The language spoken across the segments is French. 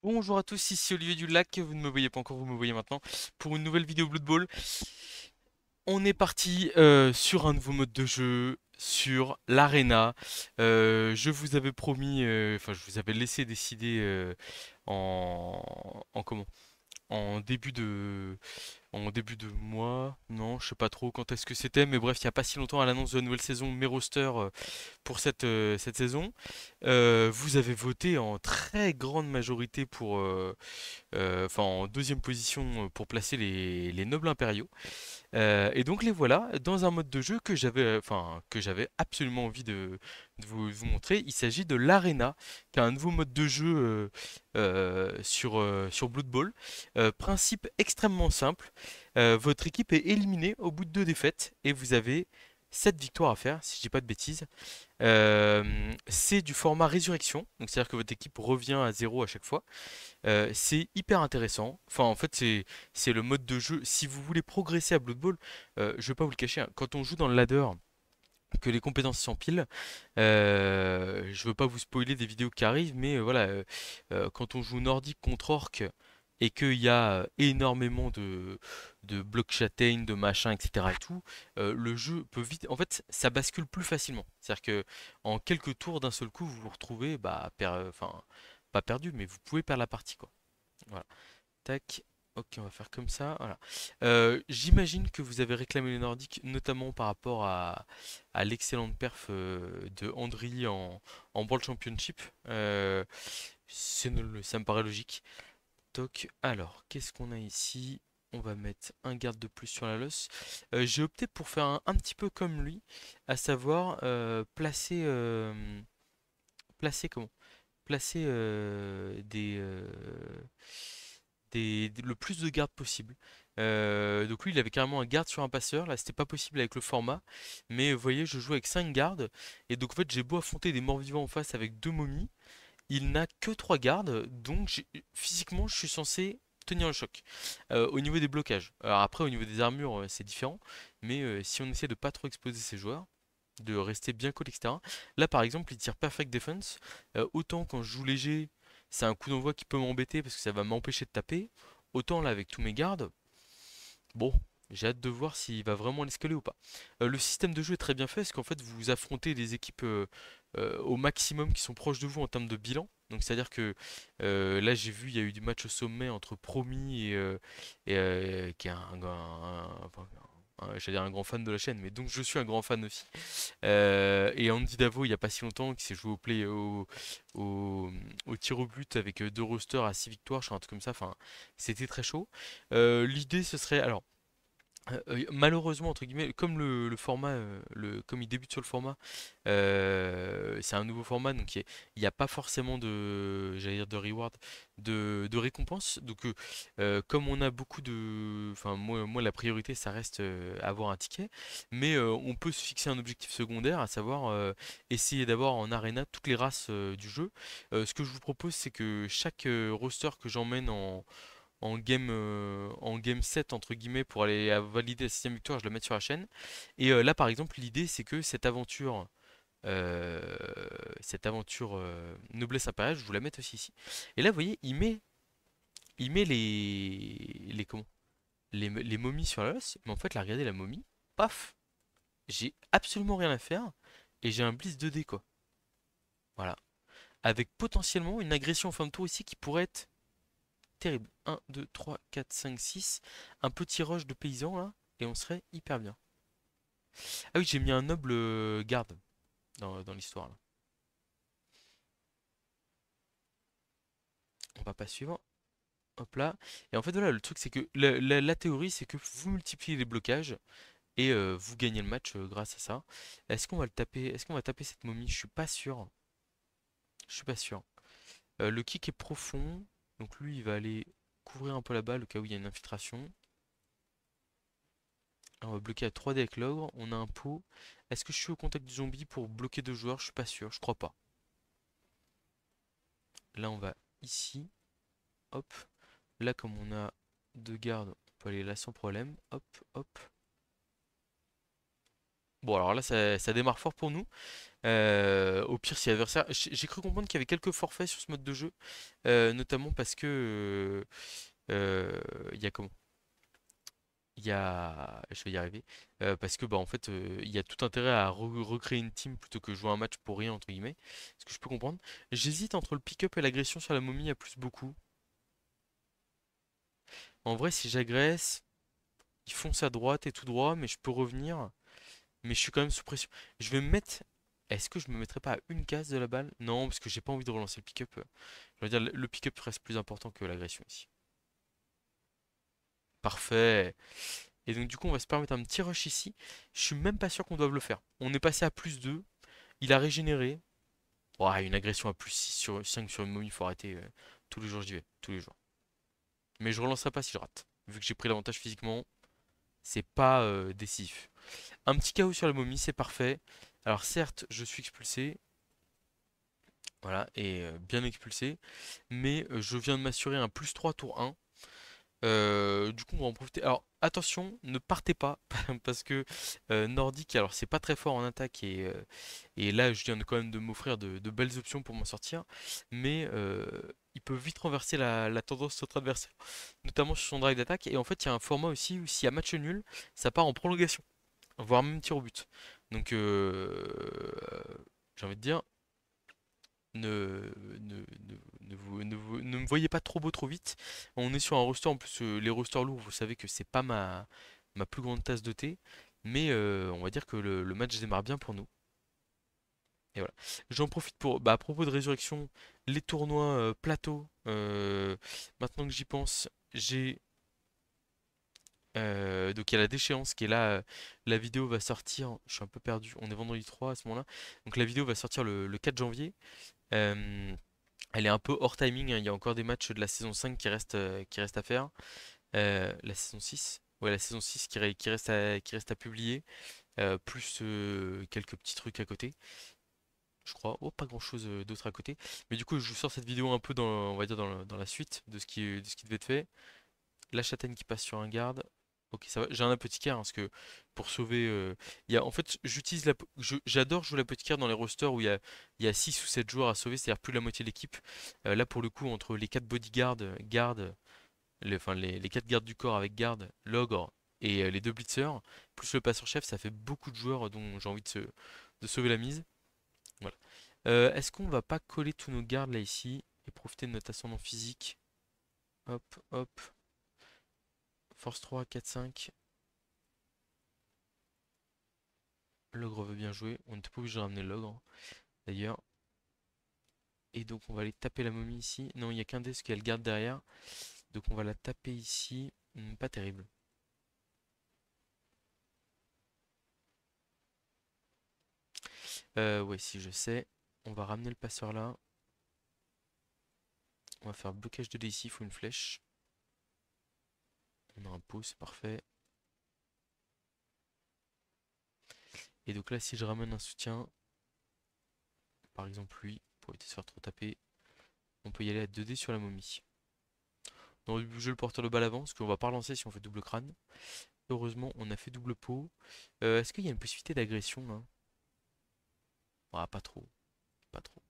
Bonjour à tous, ici Olivier du Lac, vous ne me voyez pas encore, vous me voyez maintenant, pour une nouvelle vidéo Blood Bowl. On est parti sur un nouveau mode de jeu, sur l'Arena. Je vous avais promis, enfin je vous avais laissé décider en comment? En début de mois, non, je sais pas trop quand est-ce que c'était, mais bref, il n'y a pas si longtemps à l'annonce de la nouvelle saison, mes rosters pour cette saison. Vous avez voté en très grande majorité enfin en deuxième position pour placer les nobles impériaux. Et donc les voilà dans un mode de jeu que j'avais absolument envie de vous montrer. Il s'agit de l'Arena, qui est un nouveau mode de jeu sur Blood Bowl. Principe extrêmement simple. Votre équipe est éliminée au bout de deux défaites et vous avez 7 victoires à faire, si je dis pas de bêtises. C'est du format résurrection, donc c'est-à-dire que votre équipe revient à zéro à chaque fois. C'est hyper intéressant. Enfin, en fait, c'est le mode de jeu. Si vous voulez progresser à Blood Bowl, je vais pas vous le cacher, hein, quand on joue dans le ladder, que les compétences s'empilent, je veux pas vous spoiler des vidéos qui arrivent, mais voilà, quand on joue nordique contre orc et qu'il y a énormément de blocs châtaignes, de machins, etc. et tout, le jeu peut vite. En fait, ça bascule plus facilement. C'est-à-dire que en quelques tours d'un seul coup, vous vous retrouvez, bah, enfin, pas perdu, mais vous pouvez perdre la partie, quoi. Voilà. Tac. Ok, on va faire comme ça. Voilà. J'imagine que vous avez réclamé les Nordiques, notamment par rapport à l'excellente perf de Andriy en World Championship. Ça me paraît logique. Toc. Alors, qu'est-ce qu'on a ici? On va mettre un garde de plus sur la losse. J'ai opté pour faire un petit peu comme lui, à savoir placer comment? Placer le plus de gardes possible. Donc lui, il avait carrément un garde sur un passeur. Là, c'était pas possible avec le format. Mais vous voyez, je joue avec 5 gardes. Et donc en fait, j'ai beau affronter des morts-vivants en face avec deux momies. Il n'a que 3 gardes. Donc physiquement, je suis censé tenir le choc. Au niveau des blocages. Alors après, au niveau des armures, c'est différent. Mais si on essaie de pas trop exposer ses joueurs, de rester bien cool, etc. Là, par exemple, il tire Perfect Defense. Autant quand je joue léger, c'est un coup d'envoi qui peut m'embêter parce que ça va m'empêcher de taper. Autant là, avec tous mes gardes, bon, j'ai hâte de voir s'il va vraiment l'escaler ou pas. Le système de jeu est très bien fait parce qu'en fait, vous affrontez des équipes au maximum qui sont proches de vous en termes de bilan. Donc c'est-à-dire que là j'ai vu il y a eu du match au sommet entre Promis qui est j'allais dire un grand fan de la chaîne, mais donc je suis un grand fan aussi. Et Andy Davo, il n'y a pas si longtemps, qui s'est joué au, au tir au but avec deux rosters à 6 victoires, je crois, un truc comme ça. Enfin, c'était très chaud. L'idée, ce serait. Alors, malheureusement, entre guillemets, comme le format, comme il débute sur le format, c'est un nouveau format, donc il n'y a pas forcément j'allais dire de reward, de récompense. Donc, comme on a beaucoup enfin, moi, la priorité, ça reste avoir un ticket, mais on peut se fixer un objectif secondaire, à savoir essayer d'avoir en arena toutes les races du jeu. Ce que je vous propose, c'est que chaque roster que j'emmène en game 7 entre guillemets pour aller valider la sixième victoire, je la mets sur la chaîne. Et là par exemple l'idée c'est que euh, cette aventure Noblesse impériale, je vous la mette aussi ici. Et là vous voyez il met les comment les momies sur la l'os, mais en fait là regardez la momie, paf, j'ai absolument rien à faire et j'ai un blitz 2D quoi. Voilà. Avec potentiellement une agression en fin de tour ici qui pourrait être terrible. Un 2 3 4 5 six. Un petit rush de paysans là. Et on serait hyper bien. Ah oui, j'ai mis un noble garde dans l'histoire là. On va pas suivre. Hop là. Et en fait, voilà, le truc c'est que la théorie c'est que vous multipliez les blocages et vous gagnez le match grâce à ça. Est-ce qu'on va le taper? Est-ce qu'on va taper cette momie? Je suis pas sûr. Je suis pas sûr. Le kick est profond. Donc lui, il va aller couvrir un peu la balle au cas où il y a une infiltration. On va bloquer à 3D avec l'ogre. On a un pot. Est-ce que je suis au contact du zombie pour bloquer deux joueurs? Je suis pas sûr. Je crois pas. Là, on va ici. Hop. Là, comme on a deux gardes, on peut aller là sans problème. Hop, hop. Bon, alors là, ça démarre fort pour nous. Au pire, si l'adversaire. J'ai cru comprendre qu'il y avait quelques forfaits sur ce mode de jeu, notamment parce que. Il y a comment? Il y a. Je vais y arriver. Parce que, bah, en fait, il y a tout intérêt à recréer une team plutôt que jouer un match pour rien, entre guillemets. Ce que je peux comprendre. J'hésite entre le pick-up et l'agression sur la momie à plus beaucoup. En vrai, si j'agresse, ils foncent à droite et tout droit, mais je peux revenir. Mais je suis quand même sous pression. Je vais me mettre. Est-ce que je me mettrais pas à une case de la balle? Non, parce que j'ai pas envie de relancer le pick-up. Je veux dire, le pick-up reste plus important que l'agression ici. Parfait. Et donc, du coup, on va se permettre un petit rush ici. Je suis même pas sûr qu'on doive le faire. On est passé à plus 2. Il a régénéré. Ouah, une agression à plus 6 sur 5 sur une momie, faut arrêter. Tous les jours, j'y vais. Tous les jours. Mais je relancerai pas si je rate. Vu que j'ai pris l'avantage physiquement, c'est pas décisif. Un petit KO sur la momie, c'est parfait. Alors, certes, je suis expulsé. Voilà, et bien expulsé. Mais je viens de m'assurer un plus 3 tour 1. Du coup, on va en profiter. Alors, attention, ne partez pas, parce que Nordique, alors c'est pas très fort en attaque, et là, je viens quand même de m'offrir de belles options pour m'en sortir, mais il peut vite renverser la tendance de notre adversaire, notamment sur son drive d'attaque, et en fait, il y a un format aussi où s'il y a match nul, ça part en prolongation, voire même tir au but. Donc, j'ai envie de dire, ne, ne me voyez pas trop beau trop vite. On est sur un roster, en plus les rosters lourds, vous savez que c'est pas ma plus grande tasse de thé, mais on va dire que le match démarre bien pour nous. Et voilà. J'en profite pour, bah, à propos de résurrection, les tournois plateau, maintenant que j'y pense, j'ai donc il y a la déchéance qui est là, la vidéo va sortir, je suis un peu perdu, on est vendredi 3 à ce moment-là, donc la vidéo va sortir le 4 janvier. Euh, Elle est un peu hors timing, hein. Il y a encore des matchs de la saison 5 qui restent à faire. La saison 6, ouais, la saison 6 qui reste à publier, plus quelques petits trucs à côté, je crois. Oh, pas grand-chose d'autre à côté. Mais du coup, je vous sors cette vidéo un peu dans, on va dire dans la suite de ce qui devait être fait. La châtaigne qui passe sur un garde. Ok, ça va. J'ai un apothicaire, hein, parce que pour sauver. En fait, j'adore jouer l'apothicaire dans les rosters où il y a 6 ou 7 joueurs à sauver, c'est-à-dire plus de la moitié de l'équipe. Là, pour le coup, entre les 4 bodyguards, gardes, les 4 gardes du corps avec garde, l'ogre et les 2 blitzers, plus le passeur-chef, ça fait beaucoup de joueurs dont j'ai envie de sauver la mise. Voilà. Est-ce qu'on va pas coller tous nos gardes là ici et profiter de notre ascendant physique? Hop, hop. Force 3, 4, 5. L'ogre veut bien jouer. On n'était pas obligé de ramener l'ogre, d'ailleurs. Et donc on va aller taper la momie ici. Non, il n'y a qu'un dé parce qu'il y a le garde derrière. Donc on va la taper ici. Pas terrible. Ouais, si je sais. On va ramener le passeur là. On va faire blocage de dé ici. Il faut une flèche. On a un pot, c'est parfait. Et donc là, si je ramène un soutien, par exemple lui, pour éviter de se faire trop taper, on peut y aller à 2 dés sur la momie. Dans le jeu, le porteur de balle avant, parce qu'on va pas relancer si on fait double crâne. Heureusement, on a fait double pot. Est-ce qu'il y a une possibilité d'agression là? Ah, pas trop. Pas trop.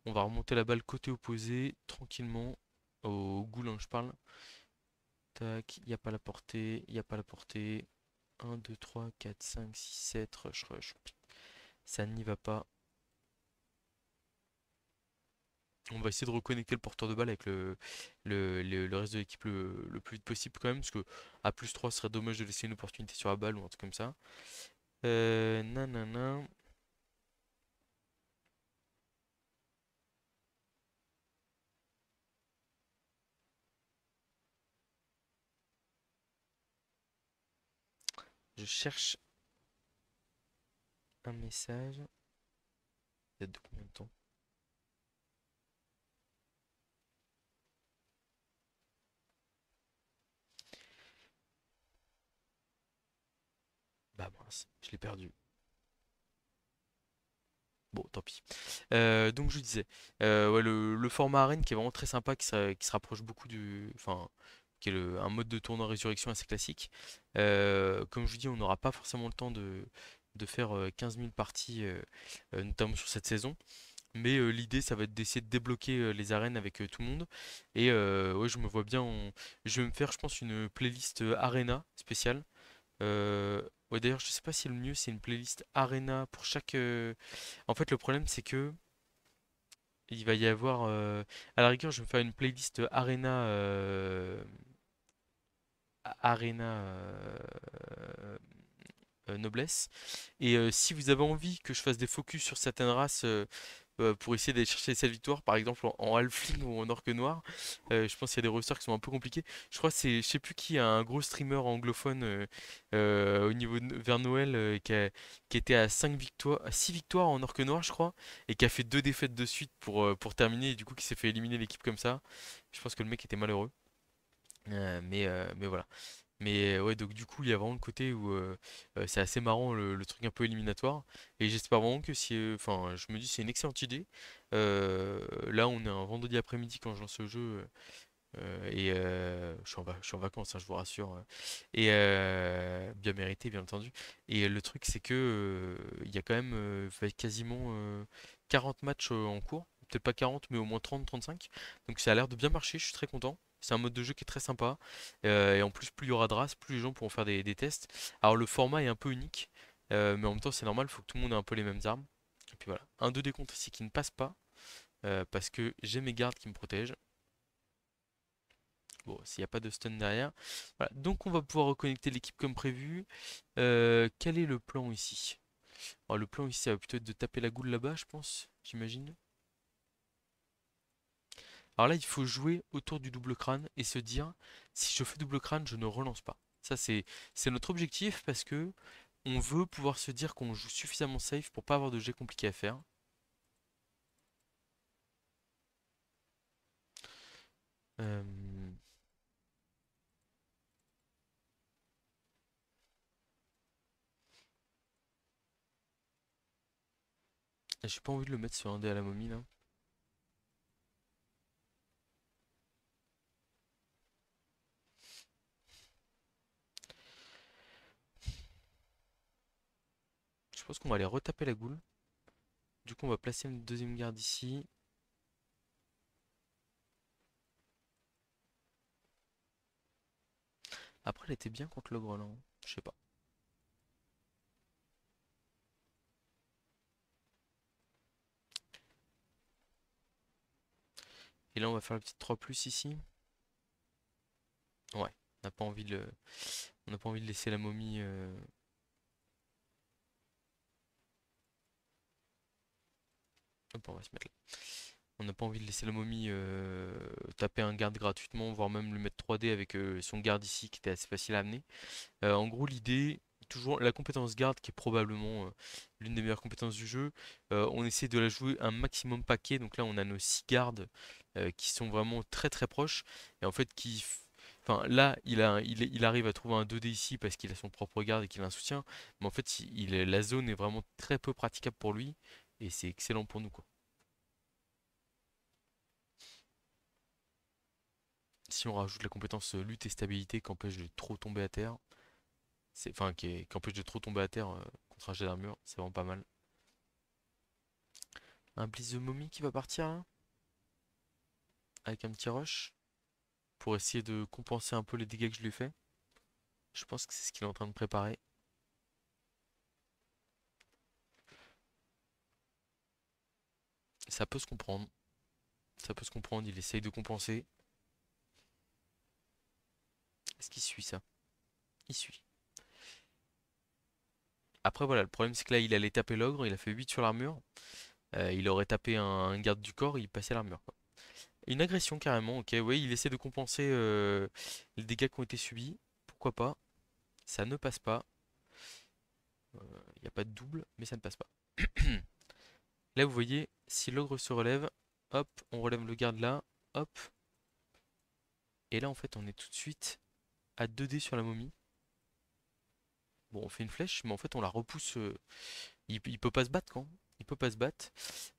On va remonter la balle côté opposé, tranquillement. Au goulin, je parle. Tac, il n'y a pas la portée, il n'y a pas la portée. 1, 2, 3, 4, 5, 6, 7, rush, rush. Ça n'y va pas. On va essayer de reconnecter le porteur de balle avec le reste de l'équipe le plus vite possible quand même, parce que à plus 3 ce serait dommage de laisser une opportunité sur la balle ou un truc comme ça. Nanana. Je cherche un message. Il y a de combien de temps? Bah mince, je l'ai perdu. Bon, tant pis. Donc je disais, ouais, le format arène qui est vraiment très sympa, qui se rapproche beaucoup du, enfin, qui est un mode de tournoi résurrection assez classique. Comme je vous dis, on n'aura pas forcément le temps de faire 15 000 parties, notamment sur cette saison. Mais l'idée, ça va être d'essayer de débloquer les arènes avec tout le monde. Et ouais, je me vois bien. Je vais me faire, je pense, une playlist Arena spéciale. Ouais, d'ailleurs, je sais pas si le mieux c'est une playlist Arena pour chaque. En fait, le problème c'est que il va y avoir. À la rigueur, je vais me faire une playlist Arena. Arena. Noblesse. Et si vous avez envie que je fasse des focus sur certaines races pour essayer d'aller chercher cette victoire, par exemple en halfling ou en orque noir, je pense qu'il y a des rosters qui sont un peu compliqués. Je crois que c'est, je sais plus qui, un gros streamer anglophone au niveau vers Noël qui était à 5 victoires, à 6 victoires en orque noir, je crois, et qui a fait deux défaites de suite pour terminer, et du coup qui s'est fait éliminer l'équipe comme ça. Je pense que le mec était malheureux. Mais voilà. Mais ouais, donc du coup, il y a vraiment le côté où c'est assez marrant le truc un peu éliminatoire. Et j'espère vraiment que si. Enfin, je me dis, c'est une excellente idée. Là, on est un vendredi après-midi quand je lance le jeu. Je suis en vacances, hein, je vous rassure. Et bien mérité, bien entendu. Et le truc, c'est que il y a quand même va être quasiment 40 matchs en cours. Peut-être pas 40, mais au moins 30-35. Donc ça a l'air de bien marcher, je suis très content. C'est un mode de jeu qui est très sympa. Et en plus, plus il y aura de races, plus les gens pourront faire des tests. Alors le format est un peu unique, mais en même temps, c'est normal, il faut que tout le monde ait un peu les mêmes armes. Et puis voilà. Un 2 décompte ici qui ne passe pas, parce que j'ai mes gardes qui me protègent. Bon, s'il n'y a pas de stun derrière. Voilà. Donc on va pouvoir reconnecter l'équipe comme prévu. Quel est le plan ici? Alors, le plan ici, ça va plutôt être de taper la goule là-bas, je pense, j'imagine. Alors là, il faut jouer autour du double crâne et se dire, si je fais double crâne, je ne relance pas. Ça, c'est notre objectif parce que on veut pouvoir se dire qu'on joue suffisamment safe pour pas avoir de jets compliqués à faire. Euh, j'ai pas envie de le mettre sur un dé à la momie là. Je pense qu'on va aller retaper la goule. Du coup, on va placer une deuxième garde ici. Après, elle était bien contre le grelant. Je sais pas. Et là, on va faire la petite 3 plus ici. Ouais, on n'a pas envie on n'a pas envie de laisser la momie. Hop, on va se mettre là. On n'a pas envie de laisser la momie taper un garde gratuitement, voire même lui mettre 3D avec son garde ici qui était assez facile à amener. En gros, l'idée, toujours la compétence garde qui est probablement l'une des meilleures compétences du jeu, on essaie de la jouer un maximum paquet. Donc là, on a nos 6 gardes qui sont vraiment très très proches et en fait Enfin, là, il arrive à trouver un 2D ici parce qu'il a son propre garde et qu'il a un soutien. Mais en fait, la zone est vraiment très peu praticable pour lui. Et c'est excellent pour nous, quoi. Si on rajoute la compétence lutte et stabilité qui empêche de trop tomber à terre, enfin qui empêche de trop tomber à terre contre un jet d'armure, c'est vraiment pas mal. Un Blitz de momie qui va partir là, avec un petit rush, pour essayer de compenser un peu les dégâts que je lui ai fait. Je pense que c'est ce qu'il est en train de préparer. Ça peut se comprendre. Ça peut se comprendre, il essaye de compenser. Est-ce qu'il suit ça? Il suit. Après voilà, le problème c'est que là il allait taper l'ogre, il a fait 8 sur l'armure. Il aurait tapé un garde du corps, il passait l'armure, quoi. Une agression carrément, ok, oui, il essaie de compenser les dégâts qui ont été subis. Pourquoi pas? Ça ne passe pas. Il n'y a pas de double, mais ça ne passe pas. Là, vous voyez, si l'ogre se relève, hop, on relève le garde là, hop. Et là, en fait, on est tout de suite à 2D sur la momie. Bon, on fait une flèche, mais en fait, on la repousse. Il peut pas se battre quand? Il peut pas se battre.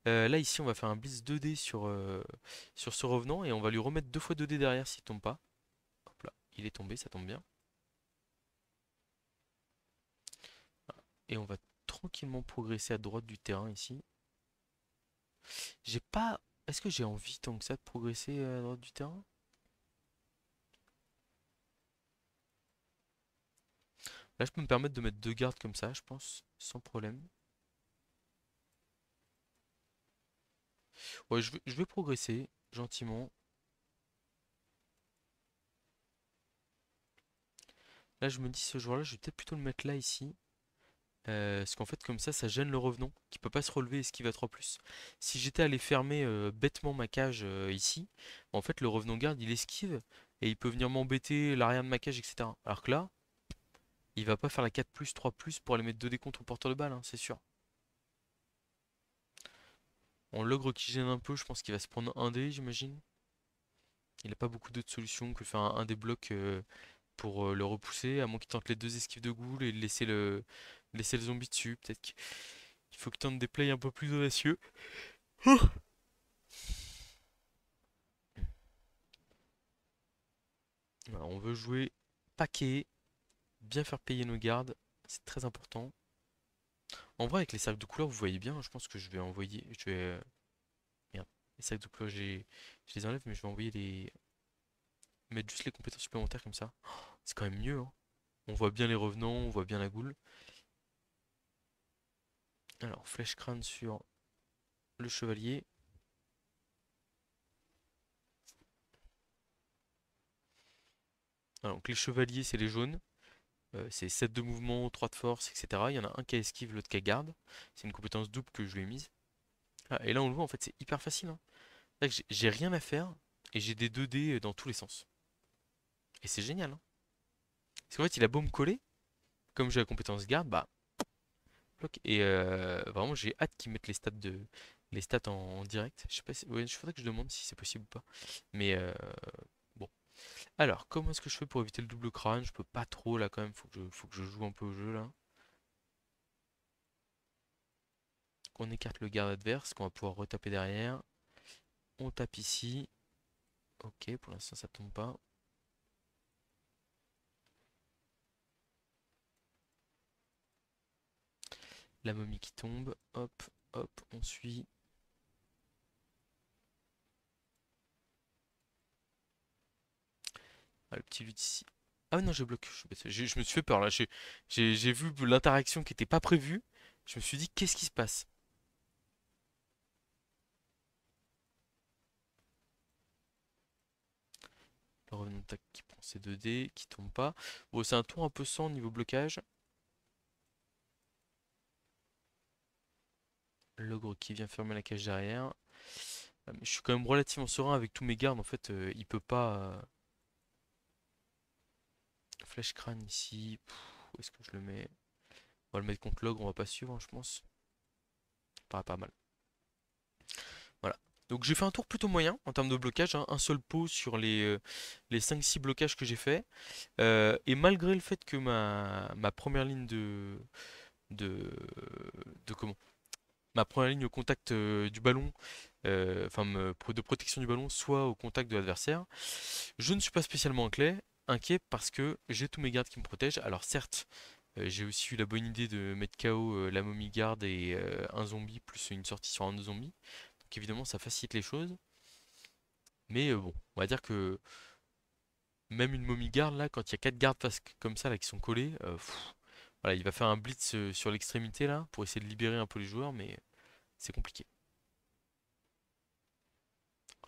Là ici on va faire un blitz 2D sur ce revenant et on va lui remettre 2 fois 2D derrière s'il tombe pas. Hop là, il est tombé, ça tombe bien. Et on va tranquillement progresser à droite du terrain ici. J'ai pas... Est-ce que j'ai envie tant que ça de progresser à droite du terrain? Là je peux me permettre de mettre 2 gardes comme ça, je pense, sans problème. Ouais, je vais progresser gentiment. Là je me dis ce joueur-là, je vais peut-être plutôt le mettre là ici. Parce qu'en fait, comme ça gêne le revenant, qui peut pas se relever et esquive à 3+. Si j'étais allé fermer bêtement ma cage ici, en fait, le revenant garde, il esquive et il peut venir m'embêter l'arrière de ma cage, etc. Alors que là, il va pas faire la 4+, 3+ pour aller mettre 2 décomptes au porteur de balle, hein, c'est sûr. En l'ogre qui gêne un peu, je pense qu'il va se prendre un dé, j'imagine. Il a pas beaucoup d'autres solutions que faire un des blocs pour le repousser, à moins qu'il tente les 2 esquives de ghoul et laisser le zombie dessus. Peut-être qu'il faut qu'il tente des plays un peu plus audacieux. Voilà, on veut jouer paquet, bien faire payer nos gardes, c'est très important. En vrai, avec les cercles de couleurs, vous voyez bien, je pense que je vais envoyer. Merde, les cercles de couleurs, je les enlève, mais je vais envoyer les. Mettre juste les compétences supplémentaires comme ça. C'est quand même mieux, hein. On voit bien les revenants, on voit bien la goule. Alors, flèche crâne sur le chevalier. Alors, donc les chevaliers, c'est les jaunes. C'est 7 de mouvement, 3 de force, etc. Il y en a un qui a esquive, l'autre qui a garde. C'est une compétence double que je lui ai mise. Ah, et là, on le voit, en fait, c'est hyper facile, hein. C'est-à-dire que j'ai rien à faire et j'ai des 2D dans tous les sens. Et c'est génial, hein. Parce qu'en fait, il a beau me coller, comme j'ai la compétence garde, bah, bloc. Et vraiment, j'ai hâte qu'ils mettent les stats en direct. Je sais pas si... ouais, je faudrait que je demande si c'est possible ou pas. Mais bon. Alors, comment est-ce que je fais pour éviter le double crâne? Je peux pas trop là quand même, faut que je joue un peu au jeu là. On écarte le garde adverse, qu'on va pouvoir retaper derrière. On tape ici. Ok, pour l'instant ça tombe pas. La momie qui tombe. Hop, hop, on suit. Ah, le petit lutte ici. Ah non, je bloque. Je me suis fait peur là. J'ai vu l'interaction qui était pas prévue. Je me suis dit, qu'est-ce qui se passe? Le revenant tac qui prend ses 2D, qui tombe pas. Bon, c'est un tour un peu sans niveau blocage. L'ogre qui vient fermer la cage derrière. Mais je suis quand même relativement serein avec tous mes gardes. En fait, il peut pas. Flèche crâne ici. Où est-ce que je le mets? On va le mettre contre l'ogre, on va pas suivre, hein, je pense. Paraît pas mal. Voilà. Donc j'ai fait un tour plutôt moyen en termes de blocage, hein. Un seul pot sur les 5-6 blocages que j'ai fait. Et malgré le fait que ma première ligne de, de comment? Ma première ligne au contact du ballon, de protection du ballon, soit au contact de l'adversaire, je ne suis pas spécialement inquiet parce que j'ai tous mes gardes qui me protègent. Alors certes, j'ai aussi eu la bonne idée de mettre KO la momie garde et un zombie plus une sortie sur un zombie. Donc évidemment ça facilite les choses. Mais bon, on va dire que même une momie garde là, quand il y a 4 gardes comme ça là qui sont collés, voilà, il va faire un blitz sur l'extrémité là pour essayer de libérer un peu les joueurs, mais c'est compliqué.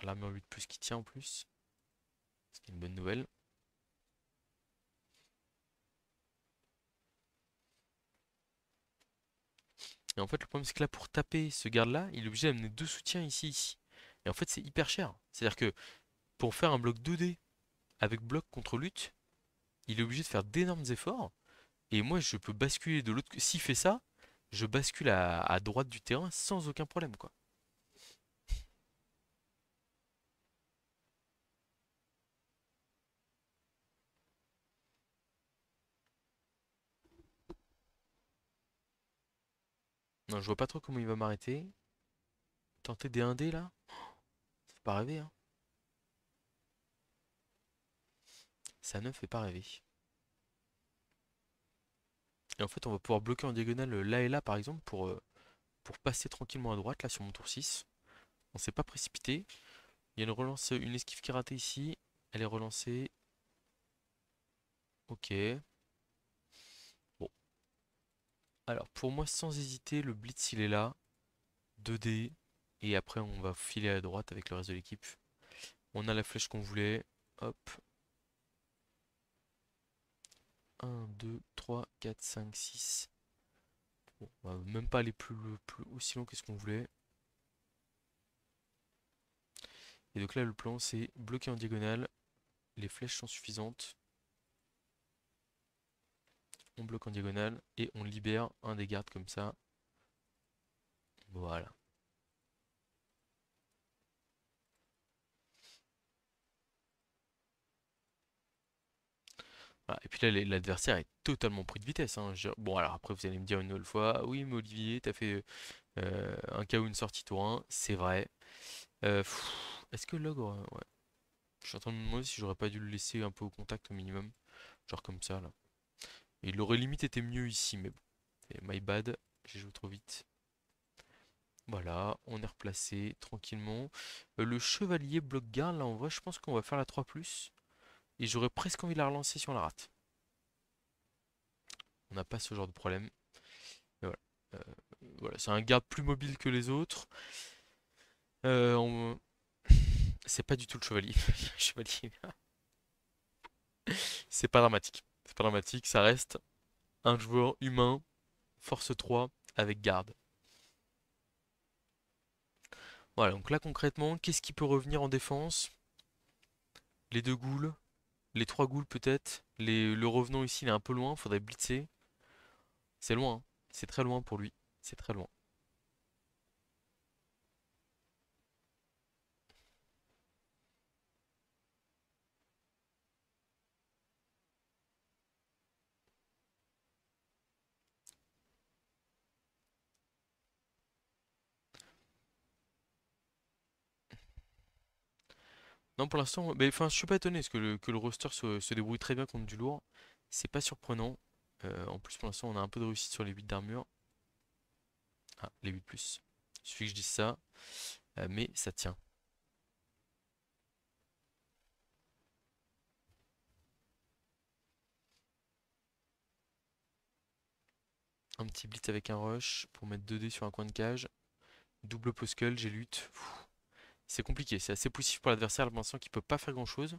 L'armure 8+ qui tient en plus, c'est une bonne nouvelle. Et en fait, le problème c'est que là, pour taper ce garde-là, il est obligé d'amener 2 soutiens ici, ici. Et en fait, c'est hyper cher. C'est-à-dire que pour faire un bloc 2D avec bloc contre lutte, il est obligé de faire d'énormes efforts. Et moi, je peux basculer de l'autre. S'il fait ça, je bascule à droite du terrain sans aucun problème, quoi. Non, je vois pas trop comment il va m'arrêter. Tenter des 1D là? Ça fait pas rêver, hein. Ça ne fait pas rêver. Et en fait, on va pouvoir bloquer en diagonale là et là, par exemple, pour passer tranquillement à droite, là, sur mon tour 6. On s'est pas précipité. Il y a une relance, une esquive qui est ratée ici. Elle est relancée. Ok. Bon. Alors, pour moi, sans hésiter, le blitz, il est là. 2D. Et après, on va filer à droite avec le reste de l'équipe. On a la flèche qu'on voulait. Hop. 1, 2, 3, 4, 5, 6. Bon, on va même pas aller plus aussi long que ce qu'on voulait. Et donc là, le plan, c'est bloquer en diagonale. Les flèches sont suffisantes. On bloque en diagonale et on libère un des gardes comme ça. Voilà. Voilà. Et puis là, l'adversaire est totalement pris de vitesse, hein. Bon, alors après, vous allez me dire une nouvelle fois, ah oui, mais Olivier, t'as fait un KO, une sortie tour 1. C'est vrai. Est-ce que l'ogre... Ouais. Je suis en train de me demander si j'aurais pas dû le laisser un peu au contact au minimum. Genre comme ça, là. Et il aurait limite été mieux ici, mais bon. Et my bad, j'ai joué trop vite. Voilà, on est replacé tranquillement. Le chevalier bloc garde, là en vrai, je pense qu'on va faire la 3+. Et j'aurais presque envie de la relancer si on la rate. On n'a pas ce genre de problème. Mais voilà. Euh, voilà, c'est un garde plus mobile que les autres. Euh, on- C'est pas du tout le chevalier. Chevalier. C'est pas dramatique. C'est pas dramatique, ça reste un joueur humain, force 3, avec garde. Voilà, donc là concrètement, qu'est-ce qui peut revenir en défense? Les deux ghouls, les trois ghouls peut-être. Le revenant ici, il est un peu loin, faudrait blitzer. C'est loin, hein. C'est très loin pour lui. C'est très loin. Non, pour l'instant, mais enfin, je suis pas étonné parce que le roster se débrouille très bien contre du lourd. C'est pas surprenant. En plus, pour l'instant, on a un peu de réussite sur les 8 d'armure. Ah, les 8 plus. Il suffit que je dise ça, mais ça tient. Un petit blitz avec un rush pour mettre 2 dés sur un coin de cage. Double poskull, j'ai lutte. C'est compliqué, c'est assez poussif pour l'adversaire pour l'instant qui peut pas faire grand chose.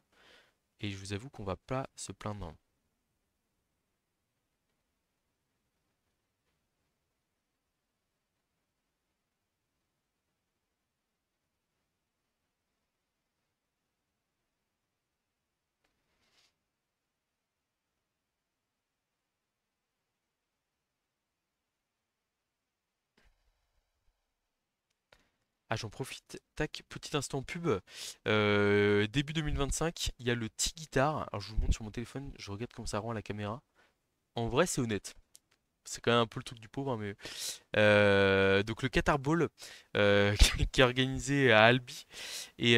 Et je vous avoue qu'on va pas se plaindre. Ah, j'en profite. Tac, petit instant pub. Début 2025, il y a le T-Guitar. Alors, je vous montre sur mon téléphone, je regarde comment ça rend à la caméra. En vrai, c'est honnête. C'est quand même un peu le truc du pauvre, hein, mais donc le Qatar Ball qui est organisé à Albi et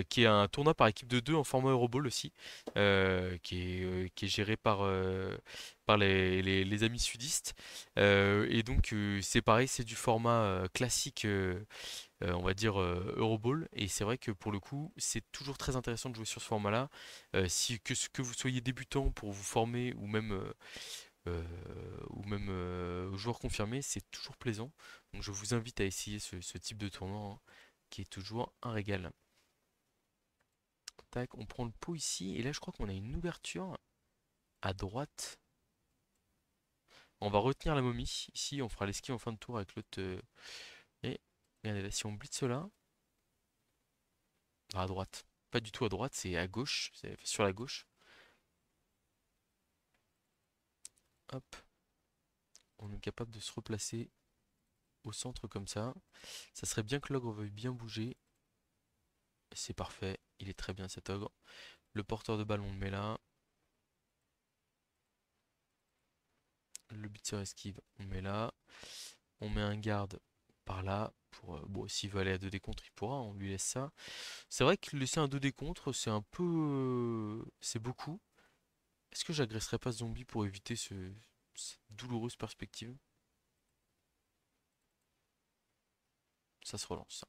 qui est un tournoi par équipe de deux en format Euroball aussi, qui est géré par les amis sudistes. Et donc c'est pareil, c'est du format classique, on va dire Euroball. Et c'est vrai que pour le coup, c'est toujours très intéressant de jouer sur ce format-là. Si que vous soyez débutant pour vous former joueur confirmé, c'est toujours plaisant. Donc je vous invite à essayer ce type de tournoi, hein, qui est toujours un régal. Tac, on prend le pot ici, et là je crois qu'on a une ouverture à droite. On va retenir la momie. Ici, on fera l'esquive en fin de tour avec l'autre. Et regardez là, si on blitz là, à droite. Pas du tout à droite, c'est à gauche, c'est sur la gauche. Hop, on est capable de se replacer au centre comme ça. Ça serait bien que l'ogre veuille bien bouger. C'est parfait, il est très bien cet ogre. Le porteur de balle, on le met là. Le beater esquive, on le met là. On met un garde par là. Pour, bon, s'il veut aller à 2D contre, il pourra, on lui laisse ça. C'est vrai que laisser un 2D contre, c'est un peu... c'est beaucoup. Est-ce que j'agresserais pas ce zombie pour éviter cette douloureuse perspective? Ça se relance, ça.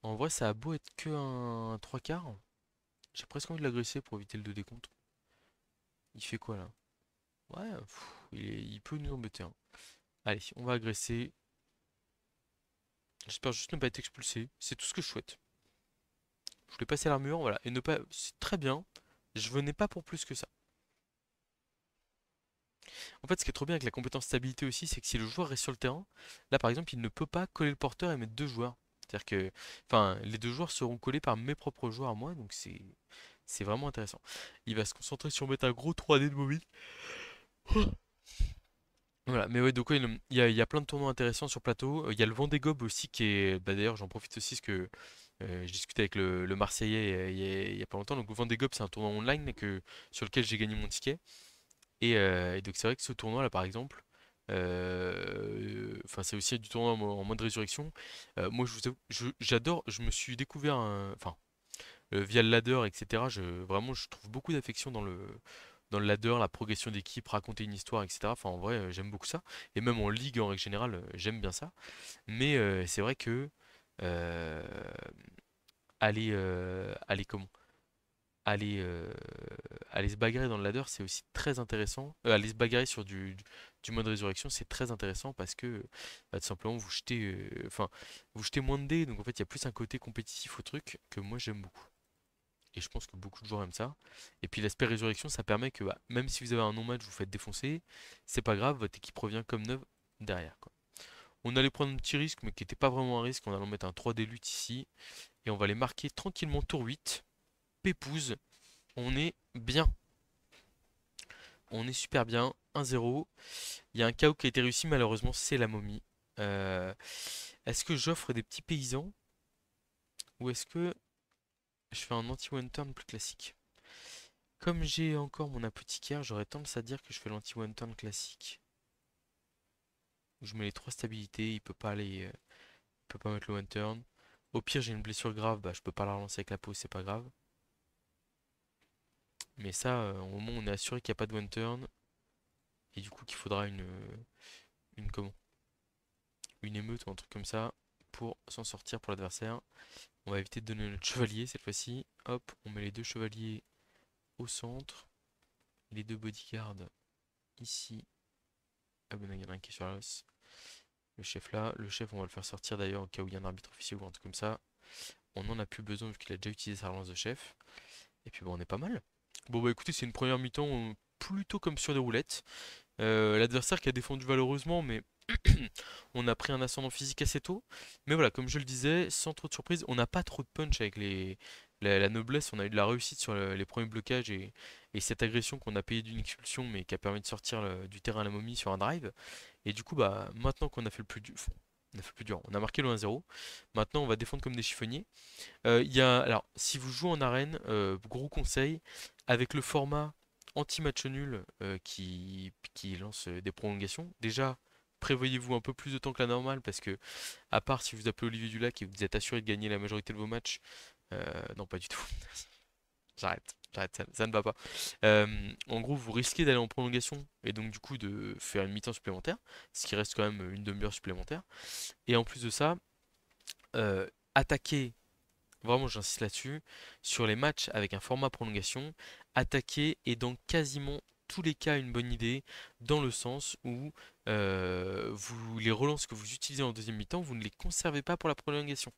En vrai, ça a beau être que un 3 quarts. J'ai presque envie de l'agresser pour éviter le 2D contre. Il fait quoi là? Ouais, il peut nous embêter, hein. Allez, on va agresser. J'espère juste ne pas être expulsé. C'est tout ce que je souhaite. Je voulais passer l'armure, voilà. Et ne pas. C'est très bien. Je venais pas pour plus que ça. En fait, ce qui est trop bien avec la compétence stabilité aussi, c'est que si le joueur reste sur le terrain, là par exemple, il ne peut pas coller le porteur et mettre deux joueurs. C'est-à-dire que. Enfin, les deux joueurs seront collés par mes propres joueurs à moi, donc c'est vraiment intéressant. Il va se concentrer sur mettre un gros 3D de mobile. Voilà, mais ouais, donc ouais, il y a plein de tournois intéressants sur plateau. Il y a le Vendée Globe aussi qui est. Bah, d'ailleurs, j'en profite aussi parce que je discutais avec le Marseillais il y a pas longtemps. Donc le Vendée Globe, c'est un tournoi online mais sur lequel j'ai gagné mon ticket. Et donc c'est vrai que ce tournoi là par exemple, enfin c'est aussi du tournoi en mode résurrection. Moi je vous avoue, j'adore, je me suis découvert enfin via le ladder, etc. Vraiment je trouve beaucoup d'affection dans le ladder, la progression d'équipe, raconter une histoire, etc. Enfin en vrai j'aime beaucoup ça. Et même en ligue en règle générale, j'aime bien ça. Mais c'est vrai que euh, aller comment? aller, euh, aller se bagarrer dans le ladder, c'est aussi très intéressant. Aller se bagarrer sur du mode résurrection, c'est très intéressant parce que bah, tout simplement vous jetez moins de dés, donc en fait il y a plus un côté compétitif au truc que moi j'aime beaucoup. Et je pense que beaucoup de joueurs aiment ça. Et puis l'aspect résurrection, ça permet que bah, même si vous avez un non-match, vous faites défoncer, c'est pas grave, votre équipe revient comme neuve derrière, quoi. On allait prendre un petit risque, mais qui n'était pas vraiment un risque. On allait mettre un 3D lutte ici. Et on va les marquer tranquillement tour 8. Pépouze. On est bien. On est super bien. 1-0. Il y a un KO qui a été réussi, malheureusement, c'est la momie. Euh, Est-ce que j'offre des petits paysans ou est-ce que je fais un anti-one turn plus classique? Comme j'ai encore mon apothicaire, j'aurais tendance à dire que je fais l'anti-one turn classique. Où je mets les trois stabilités, il peut pas mettre le one turn. Au pire, j'ai une blessure grave, bah je peux pas la relancer avec la pause, c'est pas grave. Mais ça, au moment où on est assuré qu'il n'y a pas de one turn, et du coup qu'il faudra une comment? Une émeute ou un truc comme ça pour s'en sortir pour l'adversaire. On va éviter de donner notre chevalier cette fois-ci. Hop, on met les deux chevaliers au centre. Les deux bodyguards ici. Ah ben il y en a un qui est sur l'os. Le chef là. Le chef, on va le faire sortir d'ailleurs au cas où il y a un arbitre officiel ou un truc comme ça. On n'en a plus besoin vu qu'il a déjà utilisé sa relance de chef. Et puis bon, on est pas mal. Bon bah écoutez, c'est une première mi-temps plutôt comme sur des roulettes. L'adversaire qui a défendu valeureusement, mais on a pris un ascendant physique assez tôt. Mais voilà, comme je le disais, sans trop de surprise, on n'a pas trop de punch avec la noblesse. On a eu de la réussite sur les premiers blocages et cette agression qu'on a payé d'une expulsion, mais qui a permis de sortir du terrain à la momie sur un drive. Et du coup, bah, maintenant qu'on a fait le plus dur, enfin, on a fait le plus dur, on a marqué le 1-0. Maintenant, on va défendre comme des chiffonniers. Alors, si vous jouez en arène, gros conseil, avec le format anti-match nul qui lance des prolongations, déjà, prévoyez-vous un peu plus de temps que la normale parce que, à part si vous appelez Olivier Dulac et vous êtes assuré de gagner la majorité de vos matchs, non, pas du tout. J'arrête, ça ne va pas. En gros, vous risquez d'aller en prolongation et donc du coup de faire une mi-temps supplémentaire, ce qui reste quand même une demi-heure supplémentaire. Et en plus de ça, attaquer. Vraiment, j'insiste là-dessus. Sur les matchs avec un format prolongation, attaquer est dans quasiment tous les cas une bonne idée, dans le sens où les relances que vous utilisez en deuxième mi-temps, vous ne les conservez pas pour la prolongation.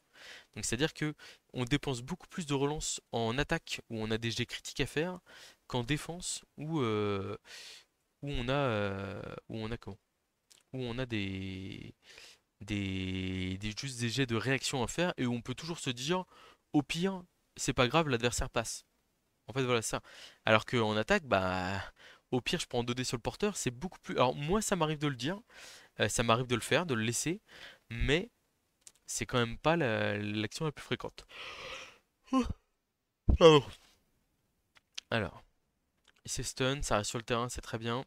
Donc c'est-à-dire que on dépense beaucoup plus de relances en attaque où on a des jets critiques à faire qu'en défense où on a comment? Où on a juste des jets de réaction à faire et où on peut toujours se dire au pire, c'est pas grave, l'adversaire passe. En fait, voilà ça. Alors qu'en attaque, bah, au pire, je prends 2 dés sur le porteur, c'est beaucoup plus. Alors, moi, ça m'arrive de le dire, ça m'arrive de le faire, de le laisser, mais c'est quand même pas l'action la plus fréquente. Pardon. Alors, c'est stun, ça reste sur le terrain, c'est très bien.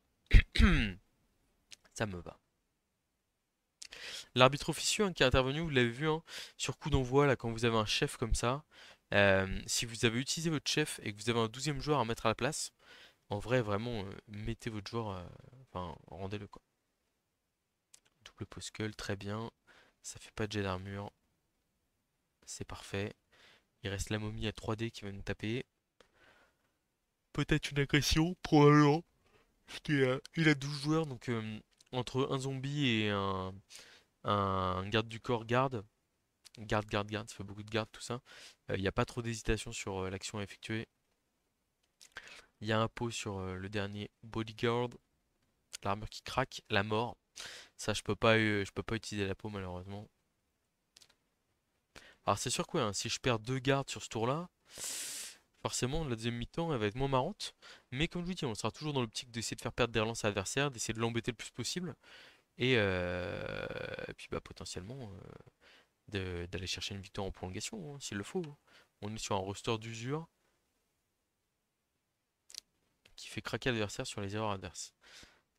Ça me va. L'arbitre officieux hein, qui est intervenu, vous l'avez vu, hein, sur coup d'envoi, là, quand vous avez un chef comme ça, si vous avez utilisé votre chef et que vous avez un 12e joueur à mettre à la place, en vrai, vraiment, mettez votre joueur, enfin, rendez-le quoi. Double poscull, très bien. Ça fait pas de jet d'armure, c'est parfait. Il reste la momie à 3D qui va nous taper. Peut-être une agression, probablement. Parce qu'il a 12 joueurs, donc entre un zombie et un garde du corps garde, garde, ça fait beaucoup de garde tout ça. Il n'y a pas trop d'hésitation sur l'action à effectuer. Il y a un pot sur le dernier bodyguard, l'armure qui craque, la mort. Ça je peux pas utiliser la peau malheureusement. Alors c'est sûr quoi, hein, si je perds deux gardes sur ce tour-là, forcément la deuxième mi-temps elle va être moins marrante. Mais comme je vous dis, on sera toujours dans l'optique d'essayer de faire perdre des relances à l'adversaire, d'essayer de l'embêter le plus possible. Et puis bah potentiellement d'aller chercher une victoire en prolongation, hein, s'il le faut. On est sur un roster d'usure qui fait craquer l'adversaire sur les erreurs adverses.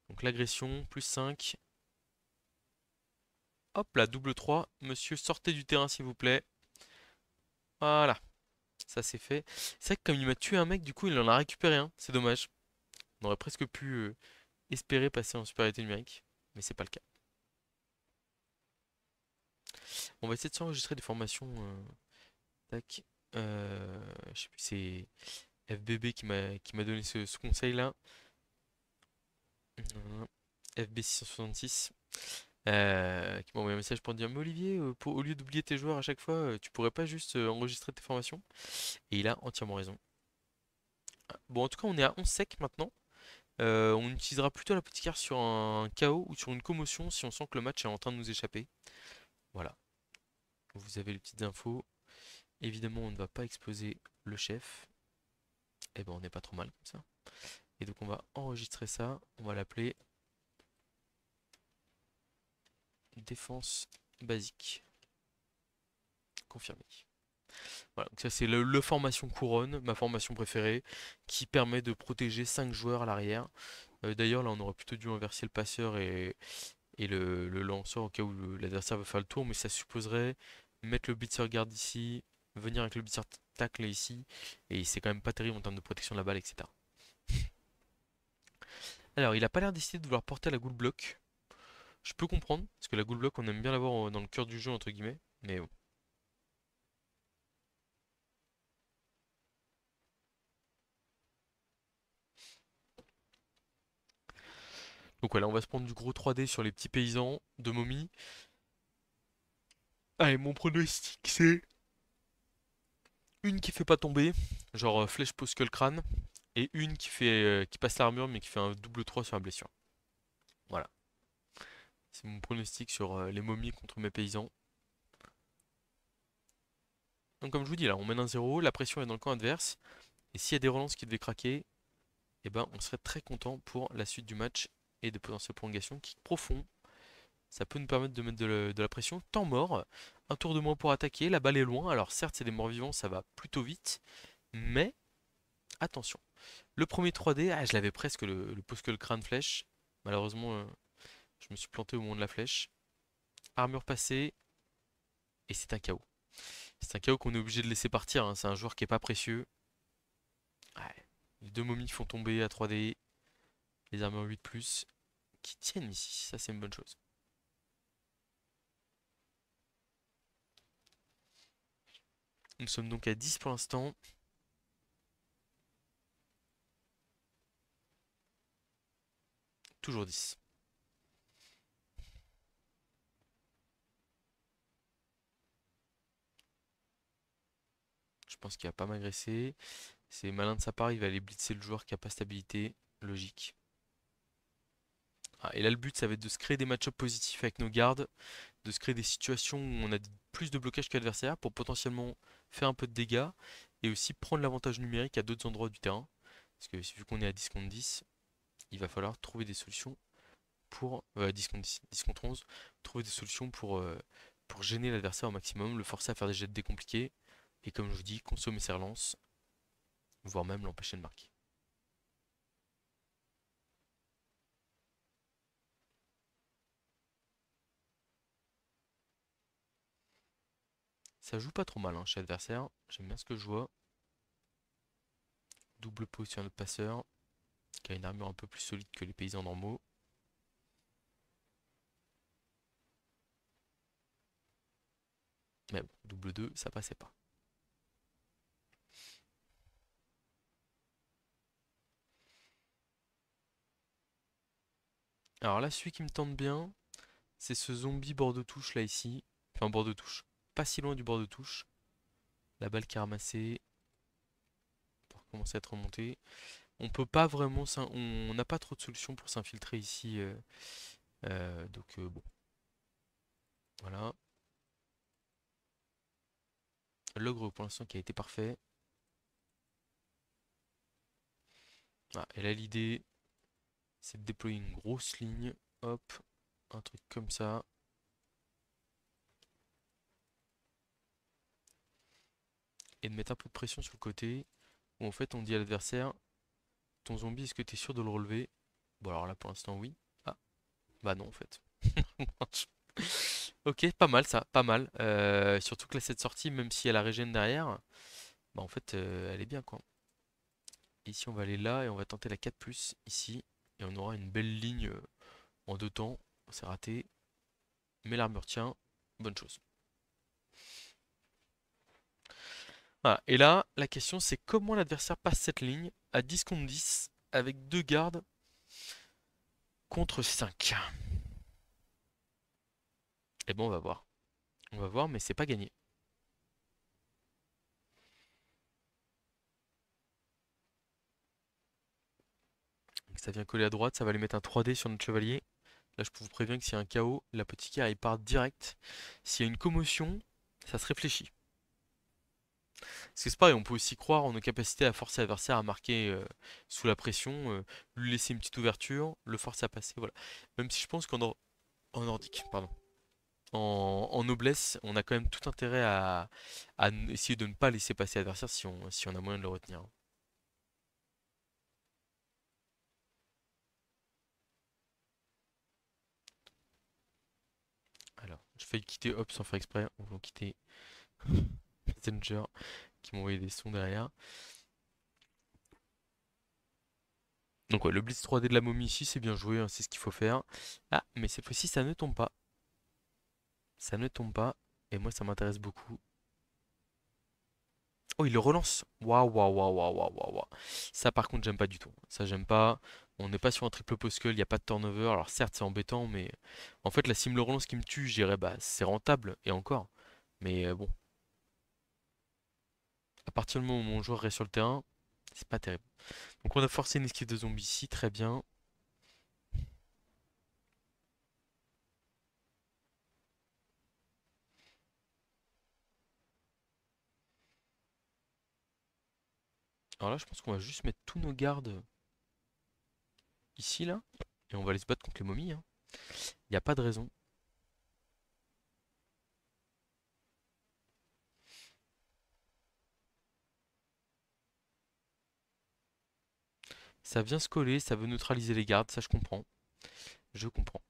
Donc l'agression, plus 5. Hop là, double 3. Monsieur, sortez du terrain s'il vous plaît. Voilà, ça c'est fait. C'est vrai que comme il m'a tué un mec, du coup il en a récupéré un. C'est dommage. On aurait presque pu espérer passer en supériorité numérique. Mais c'est pas le cas. On va essayer de s'enregistrer des formations. Tac. Je sais plus, c'est FBB qui m'a donné ce conseil-là. FB666. Qui m'a envoyé un message pour dire mais Olivier, au lieu d'oublier tes joueurs à chaque fois, tu pourrais pas juste enregistrer tes formations? Et il a entièrement raison. Bon, en tout cas, on est à 11 sec maintenant. On utilisera plutôt la petite carte sur un KO ou sur une commotion si on sent que le match est en train de nous échapper. Voilà, vous avez les petites infos. Évidemment, on ne va pas exploser le chef. Et ben, on n'est pas trop mal comme ça. Et donc, on va enregistrer ça. On va l'appeler défense basique. Confirmé. Voilà, donc ça c'est le formation couronne, ma formation préférée, qui permet de protéger 5 joueurs à l'arrière. D'ailleurs là on aurait plutôt dû inverser le passeur et le lanceur au cas où l'adversaire veut faire le tour, mais ça supposerait mettre le blitzer guard ici, venir avec le blitzer tackle ici, et c'est quand même pas terrible en termes de protection de la balle, etc. Alors il a pas l'air décidé de vouloir porter la goal block. Je peux comprendre, parce que la goal block on aime bien l'avoir dans le cœur du jeu entre guillemets, mais bon. Donc voilà, on va se prendre du gros 3D sur les petits paysans de momie. Allez, mon pronostic, c'est une qui fait pas tomber, genre flèche pose que le crâne, et une qui passe l'armure mais qui fait un double 3 sur la blessure. Voilà, c'est mon pronostic sur les momies contre mes paysans. Donc comme je vous dis là, on mène un 0, la pression est dans le camp adverse, et s'il y a des relances qui devaient craquer, eh ben on serait très content pour la suite du match et de potentielles prolongations qui profond. Ça peut nous permettre de mettre de la pression. Temps mort, un tour de moins pour attaquer, la balle est loin, alors certes c'est des morts vivants, ça va plutôt vite, mais attention. Le premier 3D, ah, je l'avais presque le pose que le crâne flèche. Malheureusement, je me suis planté au moment de la flèche. Armure passée, et c'est un KO. C'est un KO qu'on est obligé de laisser partir, hein. C'est un joueur qui est pas précieux. Ouais. Les deux momies font tomber à 3D, les armures 8+, qui tiennent ici, ça c'est une bonne chose. Nous sommes donc à 10 pour l'instant. Toujours 10. Je pense qu'il va pas m'agresser. C'est malin de sa part, il va aller blitzer le joueur qui a pas stabilité. Logique. Ah, et là, le but, ça va être de se créer des match-ups positifs avec nos gardes, de se créer des situations où on a plus de blocage que l'adversaire pour potentiellement faire un peu de dégâts et aussi prendre l'avantage numérique à d'autres endroits du terrain. Parce que vu qu'on est à 10 contre 10, il va falloir trouver des solutions pour 10 contre 10, 10 contre 11, trouver des solutions pour gêner l'adversaire au maximum, le forcer à faire des jets décompliqués et comme je vous dis, consommer ses relances, voire même l'empêcher de marquer. Ça joue pas trop mal hein, chez l'adversaire. J'aime bien ce que je vois. Double pot sur notre passeur, qui a une armure un peu plus solide que les paysans normaux. Mais bon, double 2, ça passait pas. Alors là, celui qui me tente bien, c'est ce zombie bord de touche là ici. Enfin, bord de touche. Pas si loin du bord de touche. La balle qui est ramassée. Pour commencer à être remonté. On peut pas vraiment. On n'a pas trop de solutions pour s'infiltrer ici. Donc bon. Voilà. L'ogre pour l'instant qui a été parfait. Ah, et là l'idée, c'est de déployer une grosse ligne. Hop. Un truc comme ça. Et de mettre un peu de pression sur le côté. Où en fait on dit à l'adversaire, ton zombie, est-ce que tu es sûr de le relever? Bon alors là pour l'instant oui. Ah, bah non en fait. Ok, pas mal ça, pas mal. Surtout que là cette sortie, même si elle a régène derrière, bah en fait elle est bien quoi. Ici on va aller là et on va tenter la 4+, ici. Et on aura une belle ligne en 2 temps. C'est raté. Mais l'armure tient, bonne chose. Voilà. Et là, la question c'est comment l'adversaire passe cette ligne à 10 contre 10 avec 2 gardes contre 5. Et bon on va voir. On va voir mais c'est pas gagné. Donc ça vient coller à droite, ça va lui mettre un 3D sur notre chevalier. Là, je vous préviens que s'il y a un chaos, l'apothicaire il part direct. S'il y a une commotion, ça se réfléchit. Parce que c'est pareil, on peut aussi croire en nos capacités à forcer l'adversaire à marquer sous la pression, lui laisser une petite ouverture, le forcer à passer, voilà. Même si je pense en nordique, pardon. En noblesse, on a quand même tout intérêt à essayer de ne pas laisser passer l'adversaire si on a moyen de le retenir. Alors, je failli quitter Hop sans faire exprès, on va quitter Messenger qui m'ont envoyé des sons derrière. Donc ouais, le Blitz 3D de la momie ici, c'est bien joué, hein, c'est ce qu'il faut faire. Ah, mais cette fois-ci, ça ne tombe pas. Ça ne tombe pas. Et moi, ça m'intéresse beaucoup. Oh, il le relance. Waouh, waouh, waouh, waouh, waouh, waouh, waouh. Ça, par contre, j'aime pas du tout. Ça, j'aime pas. On n'est pas sur un triple post il n'y a pas de turnover. Alors certes, c'est embêtant, mais en fait, la sim le relance qui me tue, je dirais, bah, c'est rentable, et encore. Mais bon, à partir du moment où mon joueur reste sur le terrain, c'est pas terrible. Donc on a forcé une esquive de zombies ici, très bien. Alors là, je pense qu'on va juste mettre tous nos gardes ici, là. Et on va aller se battre contre les momies, hein. Il n'y a pas de raison. Ça vient se coller, ça veut neutraliser les gardes, ça je comprends. Je comprends.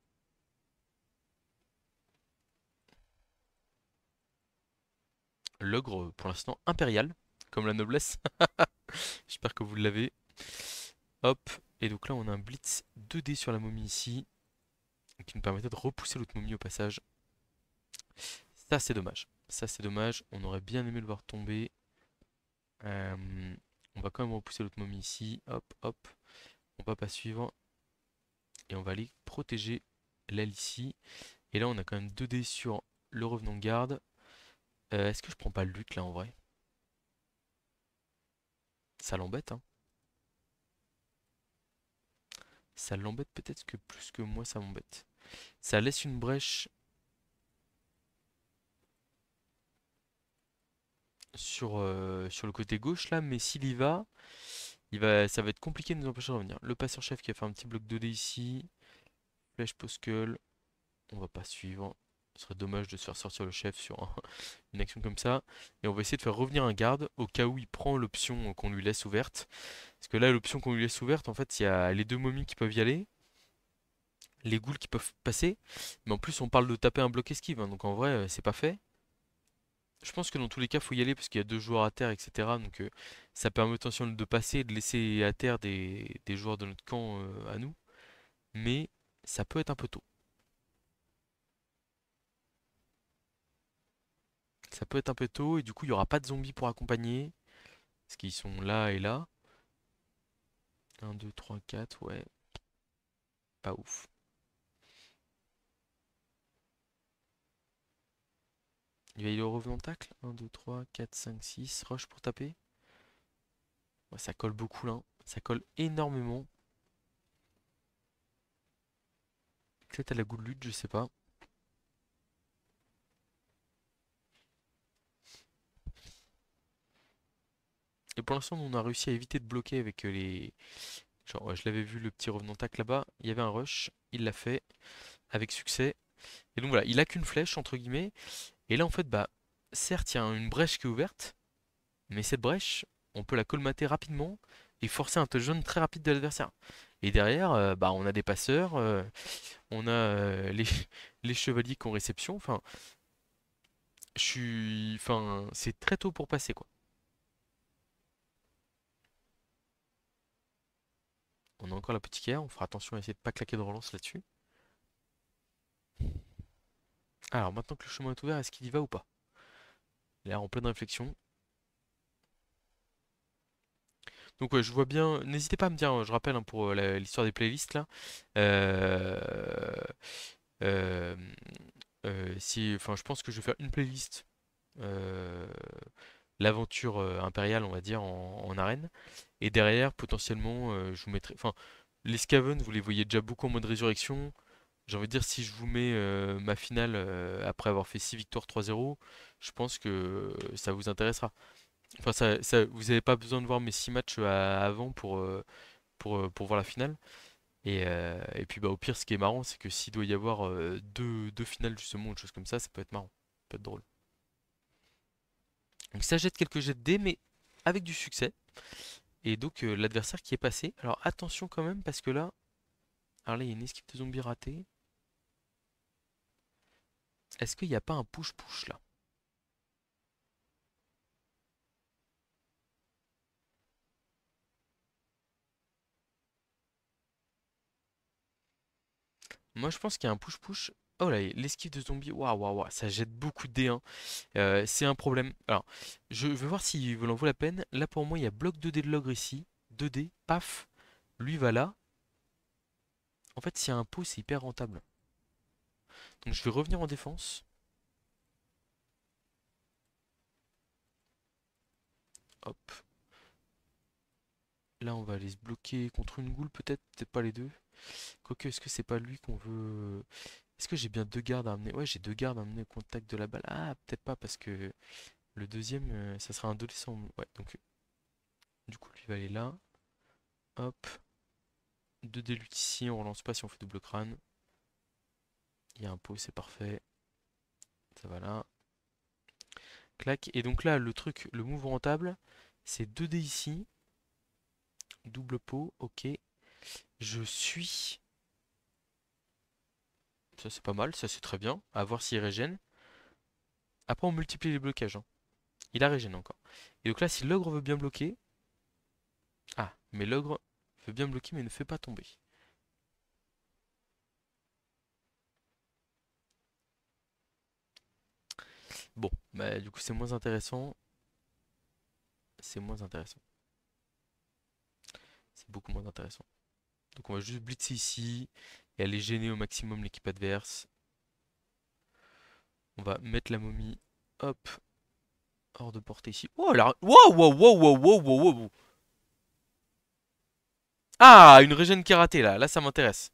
L'ogre, pour l'instant, impérial, comme la noblesse. J'espère que vous l'avez. Hop. Et donc là, on a un blitz 2D sur la momie ici, qui nous permettait de repousser l'autre momie au passage. Ça, c'est dommage. Ça, c'est dommage. On aurait bien aimé le voir tomber. Euh, on va quand même repousser l'autre momie ici. Hop, hop. On va pas suivre. Et on va aller protéger l'aile ici. Et là, on a quand même 2D sur le revenant de garde. Est-ce que je prends pas le lutte là en vrai? Ça l'embête, hein. Ça l'embête peut-être que plus que moi ça m'embête. Ça laisse une brèche sur le côté gauche là, mais s'il y va, ça va être compliqué de nous empêcher de revenir. Le passeur chef qui a fait un petit bloc 2D ici. Flèche poscull. On va pas suivre. Ce serait dommage de se faire sortir le chef sur une action comme ça. Et on va essayer de faire revenir un garde au cas où il prend l'option qu'on lui laisse ouverte. Parce que là, l'option qu'on lui laisse ouverte, en fait, il y a les deux momies qui peuvent y aller, les ghouls qui peuvent passer. Mais en plus, on parle de taper un bloc esquive, hein, donc en vrai, c'est pas fait. Je pense que dans tous les cas, faut y aller parce qu'il y a deux joueurs à terre, etc. Donc ça permet potentiellement de passer et de laisser à terre des joueurs de notre camp à nous. Mais ça peut être un peu tôt. Ça peut être un peu tôt et du coup, il n'y aura pas de zombies pour accompagner. Parce qu'ils sont là et là. Un, 2, 3, 4, ouais. Pas ouf. Il va y aller au revenant tacle. Un, 2, 3, 4, 5, 6. Rush pour taper. Ouais, ça colle beaucoup là. Ça colle énormément. Peut-être à la goût de lutte, je sais pas. Et pour l'instant, on a réussi à éviter de bloquer avec les. Genre, ouais, je l'avais vu le petit revenant tac là-bas. Il y avait un rush. Il l'a fait avec succès. Et donc voilà, il a qu'une flèche entre guillemets. Et là, en fait, bah, certes, il y a une brèche qui est ouverte. Mais cette brèche, on peut la colmater rapidement et forcer un touchdown très rapide de l'adversaire. Et derrière, bah, on a des passeurs, on a les chevaliers qui ont réception. Enfin, enfin, c'est très tôt pour passer quoi. On a encore la petite guerre, on fera attention à essayer de pas claquer de relance là-dessus. Alors maintenant que le chemin est ouvert, est-ce qu'il y va ou pas? Il est en pleine réflexion. Donc ouais, je vois bien. N'hésitez pas à me dire, hein, je rappelle hein, pour l'histoire des playlists là. Euh, euh, si, enfin, je pense que je vais faire une playlist, euh, l'aventure impériale, on va dire, en arène. Et derrière, potentiellement, je vous mettrai. Enfin, les Skaven, vous les voyez déjà beaucoup en mode résurrection. J'ai envie de dire, si je vous mets ma finale après avoir fait 6 victoires 3-0, je pense que ça vous intéressera. Enfin, vous n'avez pas besoin de voir mes 6 matchs avant pour voir la finale. Et puis bah, au pire, ce qui est marrant, c'est que s'il doit y avoir deux finales justement, ou une chose comme ça peut être marrant, ça peut être drôle. Donc ça jette quelques jets de dés, mais avec du succès. Et donc l'adversaire qui est passé. Alors attention quand même, parce que là, alors là, il y a une esquive de zombies ratée. Est-ce qu'il n'y a pas un push-push là? Moi, je pense qu'il y a un push-push. Oh là, l'esquive de zombie, waouh, waouh, waouh, ça jette beaucoup de dés, hein. C'est un problème. Alors, je vais voir s'il en vaut la peine. Là, pour moi, il y a bloc 2D de l'ogre ici. 2D, paf. Lui va là. En fait, s'il y a un pot, c'est hyper rentable. Donc, je vais revenir en défense. Hop. Là, on va aller se bloquer contre une goule, peut-être. Peut-être pas les deux. Quoique, est-ce que c'est pas lui qu'on veut. Est-ce que j'ai bien deux gardes à amener? Ouais, j'ai deux gardes à amener au contact de la balle. Ah, peut-être pas, parce que le deuxième, ça sera un adolescent. Ouais, donc, du coup, lui va aller là. Hop. Deux dés lutte ici, on relance pas si on fait double crâne. Il y a un pot, c'est parfait. Ça va là. Clac. Et donc là, le truc, le move rentable, c'est 2 dés ici. Double pot, ok. Je suis. Ça c'est pas mal, ça c'est très bien. À voir s'il régène. Après on multiplie les blocages, hein. Il a régène encore. Et donc là, si l'ogre veut bien bloquer. Ah, mais l'ogre veut bien bloquer mais ne fait pas tomber. Bon, bah du coup c'est moins intéressant. C'est moins intéressant. C'est beaucoup moins intéressant. Donc on va juste blitzer ici et aller gêner au maximum l'équipe adverse. On va mettre la momie, hop, hors de portée ici. Oh là, wow, wow, wow, wow, wow, wow, wow. Ah, une régène qui est ratée là, là ça m'intéresse.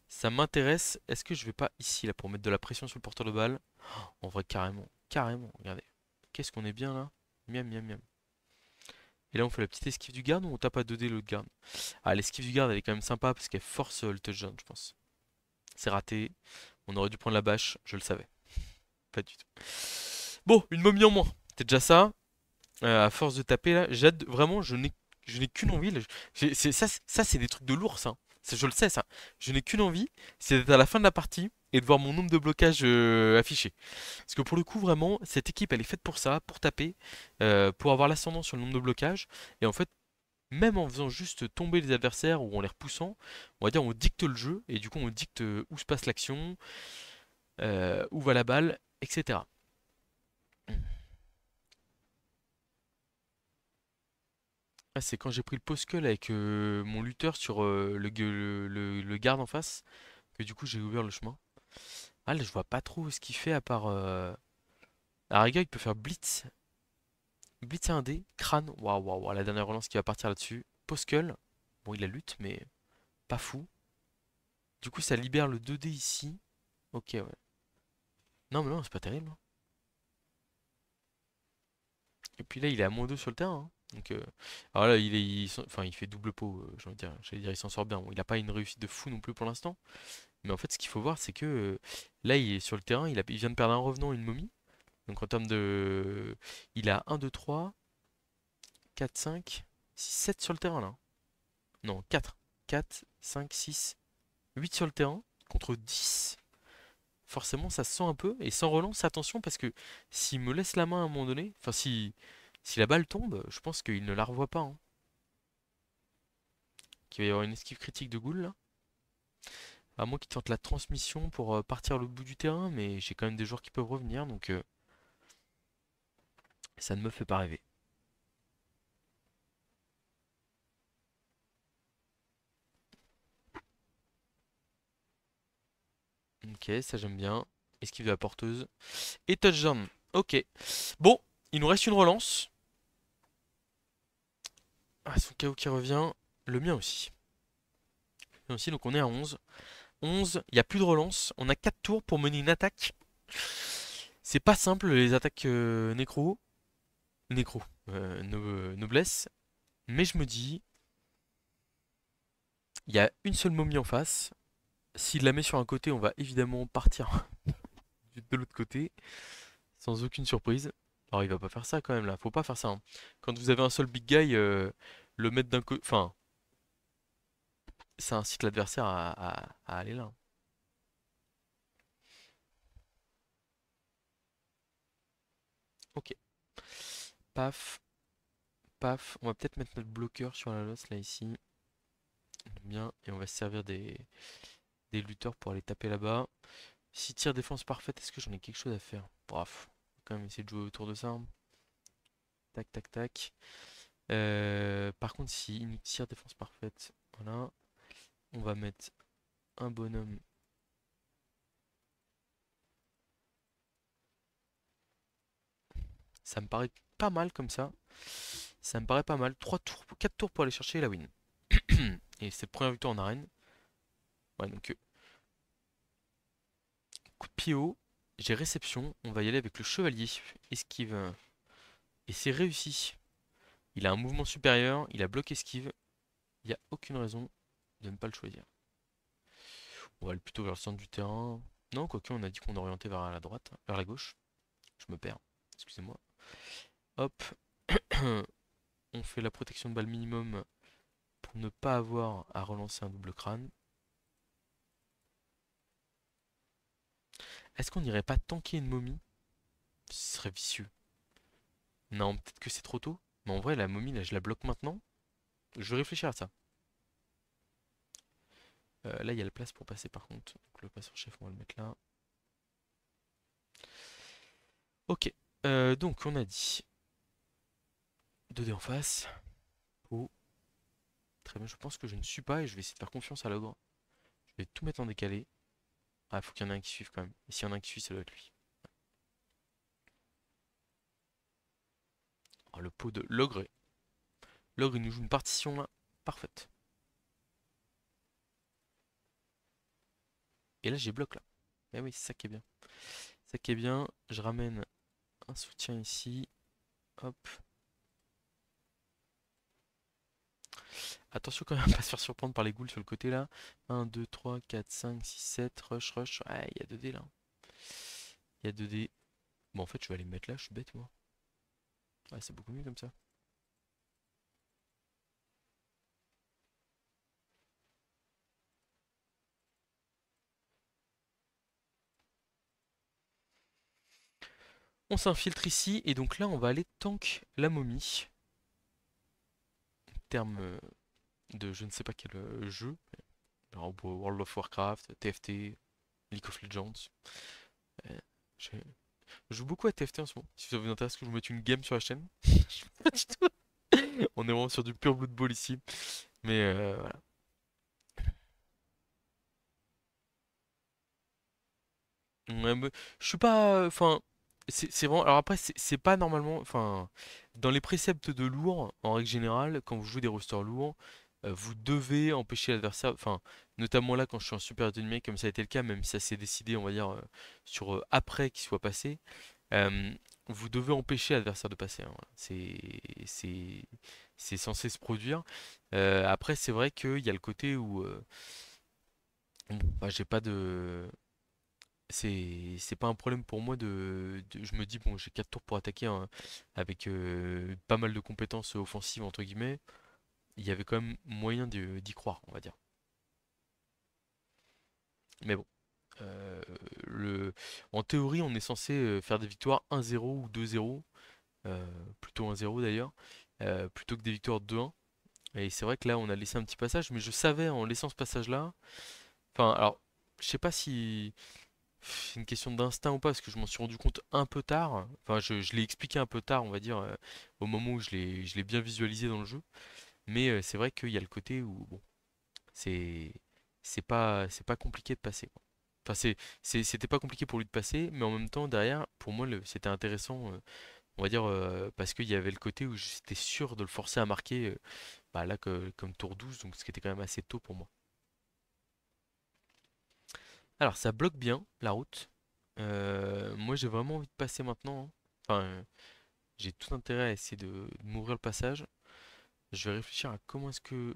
Ça m'intéresse. Est-ce que je vais pas ici là pour mettre de la pression sur le porteur de balle? En vrai, carrément, carrément, regardez. Qu'est-ce qu'on est bien là? Miam, miam, miam. Et là on fait la petite esquive du garde ou on tape à 2D l'autre garde? Ah, l'esquive du garde elle est quand même sympa parce qu'elle force le touchdown, je pense. C'est raté. On aurait dû prendre la bâche, je le savais. Pas du tout. Bon, une momie en moins. C'est déjà ça. À force de taper là, vraiment, je n'ai qu'une envie. Là. Ça, c'est des trucs de lourd, ça. Je le sais, ça. Je n'ai qu'une envie, c'est d'être à la fin de la partie et de voir mon nombre de blocages affiché. Parce que pour le coup, vraiment, cette équipe, elle est faite pour ça, pour taper, pour avoir l'ascendant sur le nombre de blocages. Et en fait, même en faisant juste tomber les adversaires ou en les repoussant, on va dire on dicte le jeu et du coup on dicte où se passe l'action, où va la balle, etc. Ah, c'est quand j'ai pris le post-cull avec mon lutteur sur le garde en face que du coup j'ai ouvert le chemin. Ah là je vois pas trop ce qu'il fait à part... À la rigueur il peut faire blitz, blitz à un dé, crâne, waouh waouh waouh, la dernière relance qui va partir là-dessus. Post-cull, bon il a lutte mais pas fou. Du coup ça libère le 2D ici. Ok ouais. Non mais non c'est pas terrible, hein. Et puis là, il est à -2 sur le terrain, hein. Donc, alors là, enfin, il fait double pot, j'ai envie de dire. J'allais dire, il s'en sort bien. Bon, il n'a pas une réussite de fou non plus pour l'instant. Mais en fait, ce qu'il faut voir, c'est que là, il est sur le terrain. Il vient de perdre un revenant et une momie. Donc, en termes de. Il a 1, 2, 3, 4, 5, 6, 7 sur le terrain là. Non, 4. 4, 5, 6, 8 sur le terrain contre 10. Forcément, ça se sent un peu. Et sans relance, attention, parce que s'il me laisse la main à un moment donné, enfin, si la balle tombe, je pense qu'il ne la revoit pas, hein. Qu'il va y avoir une esquive critique de Ghoul là. À moins qu'il tente la transmission pour partir à l'autre bout du terrain, mais j'ai quand même des joueurs qui peuvent revenir, donc ça ne me fait pas rêver. Ok, ça j'aime bien. Esquive de la porteuse. Et touchdown. Ok. Bon, il nous reste une relance. Ah, son KO qui revient. Le mien aussi. Le mien aussi, donc on est à 11. 11, il n'y a plus de relance. On a 4 tours pour mener une attaque. C'est pas simple les attaques nécro. Nécro. Noblesse. Mais je me dis, il y a une seule momie en face. S'il la met sur un côté, on va évidemment partir de l'autre côté, sans aucune surprise. Alors il va pas faire ça quand même là, faut pas faire ça, hein. Quand vous avez un seul big guy, le mettre d'un côté... Enfin, ça incite l'adversaire à aller là. Ok, paf, paf. On va peut-être mettre notre bloqueur sur la losse là ici. Bien, et on va se servir des lutteurs pour aller taper là-bas. Si tir défense parfaite, est-ce que j'en ai quelque chose à faire? Bref, quand même essayer de jouer autour de ça, hein. Tac, tac, tac. Par contre, si il nous tire défense parfaite, voilà, on va mettre un bonhomme. Ça me paraît pas mal comme ça. Ça me paraît pas mal. 3 tours, 4 tours pour aller chercher la win. Et c'est la première victoire en arène. Ouais, donc coup de pied haut. J'ai réception. On va y aller avec le chevalier. Esquive. Et c'est réussi. Il a un mouvement supérieur. Il a bloqué esquive. Il n'y a aucune raison de ne pas le choisir. On va aller plutôt vers le centre du terrain. Non, quoique on a dit qu'on orientait vers la droite, vers la gauche. Je me perds. Excusez-moi. Hop. On fait la protection de balle minimum pour ne pas avoir à relancer un double crâne. Est-ce qu'on n'irait pas tanker une momie? Ce serait vicieux. Non, peut-être que c'est trop tôt. Mais en vrai, la momie, là, je la bloque maintenant. Je vais réfléchir à ça. Là, il y a la place pour passer par contre. Donc le passeur chef, on va le mettre là. Ok. Donc, on a dit 2D en face. Oh, très bien. Je pense que je ne suis pas et je vais essayer de faire confiance à l'ogre. Je vais tout mettre en décalé. Ah, il faut qu'il y en ait un qui suive quand même. Et s'il y en a un qui suit, ça doit être lui. Oh, le pot de l'ogre. L'ogre, il nous joue une partition là. Parfaite. Et là, j'ai bloc là. Eh oui, c'est ça qui est bien. Ça qui est bien. Je ramène un soutien ici. Hop. Attention quand même à pas se faire surprendre par les ghouls sur le côté là. 1, 2, 3, 4, 5, 6, 7. Rush, rush. Ouais, il y a 2 dés là. Il y a 2 dés. Bon, en fait, je vais aller me mettre là. Je suis bête moi. Ouais, c'est beaucoup mieux comme ça. On s'infiltre ici, et donc là, on va aller tank la momie. Terme de je ne sais pas quel jeu. Alors, World of Warcraft, TFT, League of Legends. Euh, je je joue beaucoup à TFT en ce moment. Si ça vous intéresse que je vous mette une game sur la chaîne. Pas du tout. On est vraiment sur du pur Blood Bowl ici. Mais voilà. Ouais, mais je suis pas. Enfin, c'est vraiment. Alors après, c'est pas normalement. Enfin, dans les préceptes de lourd, en règle générale, quand vous jouez des rosters lourds, vous devez empêcher l'adversaire. Enfin, notamment là, quand je suis en super numérique, comme ça a été le cas, même si ça s'est décidé, on va dire, sur après qu'il soit passé, euh, vous devez empêcher l'adversaire de passer, hein, voilà. C'est censé se produire. Après, c'est vrai qu'il y a le côté où. Bon, bah, j'ai pas de. C'est pas un problème pour moi je me dis, bon, j'ai 4 tours pour attaquer hein, avec pas mal de compétences offensives, entre guillemets. Il y avait quand même moyen d'y croire, on va dire. Mais bon, euh, le, en théorie, on est censé faire des victoires 1-0 ou 2-0, plutôt 1-0 d'ailleurs, plutôt que des victoires 2-1. Et c'est vrai que là, on a laissé un petit passage, mais je savais en laissant ce passage-là. Enfin, alors, je sais pas si c'est une question d'instinct ou pas, parce que je m'en suis rendu compte un peu tard. Enfin, je l'ai expliqué un peu tard, on va dire, au moment où je l'ai bien visualisé dans le jeu. Mais c'est vrai qu'il y a le côté où, bon, c'est c'est pas compliqué de passer, quoi. Enfin, c'était pas compliqué pour lui de passer, mais en même temps, derrière, pour moi, c'était intéressant, on va dire, parce qu'il y avait le côté où j'étais sûr de le forcer à marquer, bah, là, comme tour 12, donc ce qui était quand même assez tôt pour moi. Alors, ça bloque bien la route. Moi, j'ai vraiment envie de passer maintenant, hein. Enfin, j'ai tout intérêt à essayer de m'ouvrir le passage. Je vais réfléchir à comment est-ce que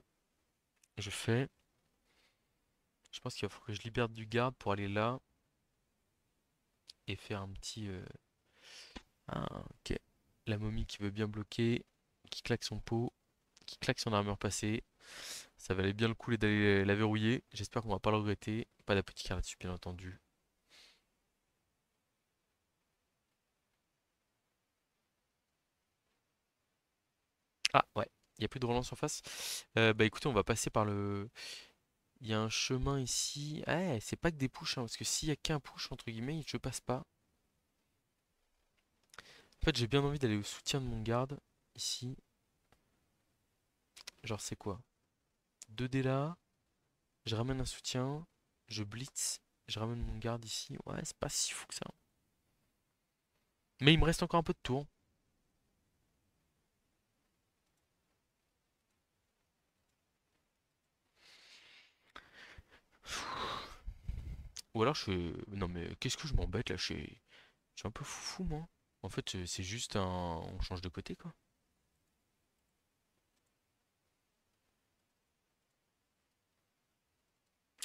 je fais. Je pense qu'il va falloir que je libère du garde pour aller là et faire un petit. Ah, ok. La momie qui veut bien bloquer, qui claque son pot, qui claque son armure passée. Ça valait bien le coup d'aller la verrouiller. J'espère qu'on va pas le regretter. Pas d'apothicaire là-dessus, bien entendu. Ah, ouais. Il n'y a plus de relance en face. Bah écoutez, on va passer par le. Il y a un chemin ici. Ah, c'est pas que des push, hein, parce que s'il y a qu'un push, entre guillemets, je passe pas. En fait, j'ai bien envie d'aller au soutien de mon garde, ici. Genre, c'est quoi? 2 dés là, je ramène un soutien, je blitz, je ramène mon garde ici. Ouais, c'est pas si fou que ça. Mais il me reste encore un peu de tour. Ou alors je fais. Non, mais qu'est-ce que je m'embête là? Je suis un peu foufou, moi. En fait, c'est juste un. On change de côté, quoi.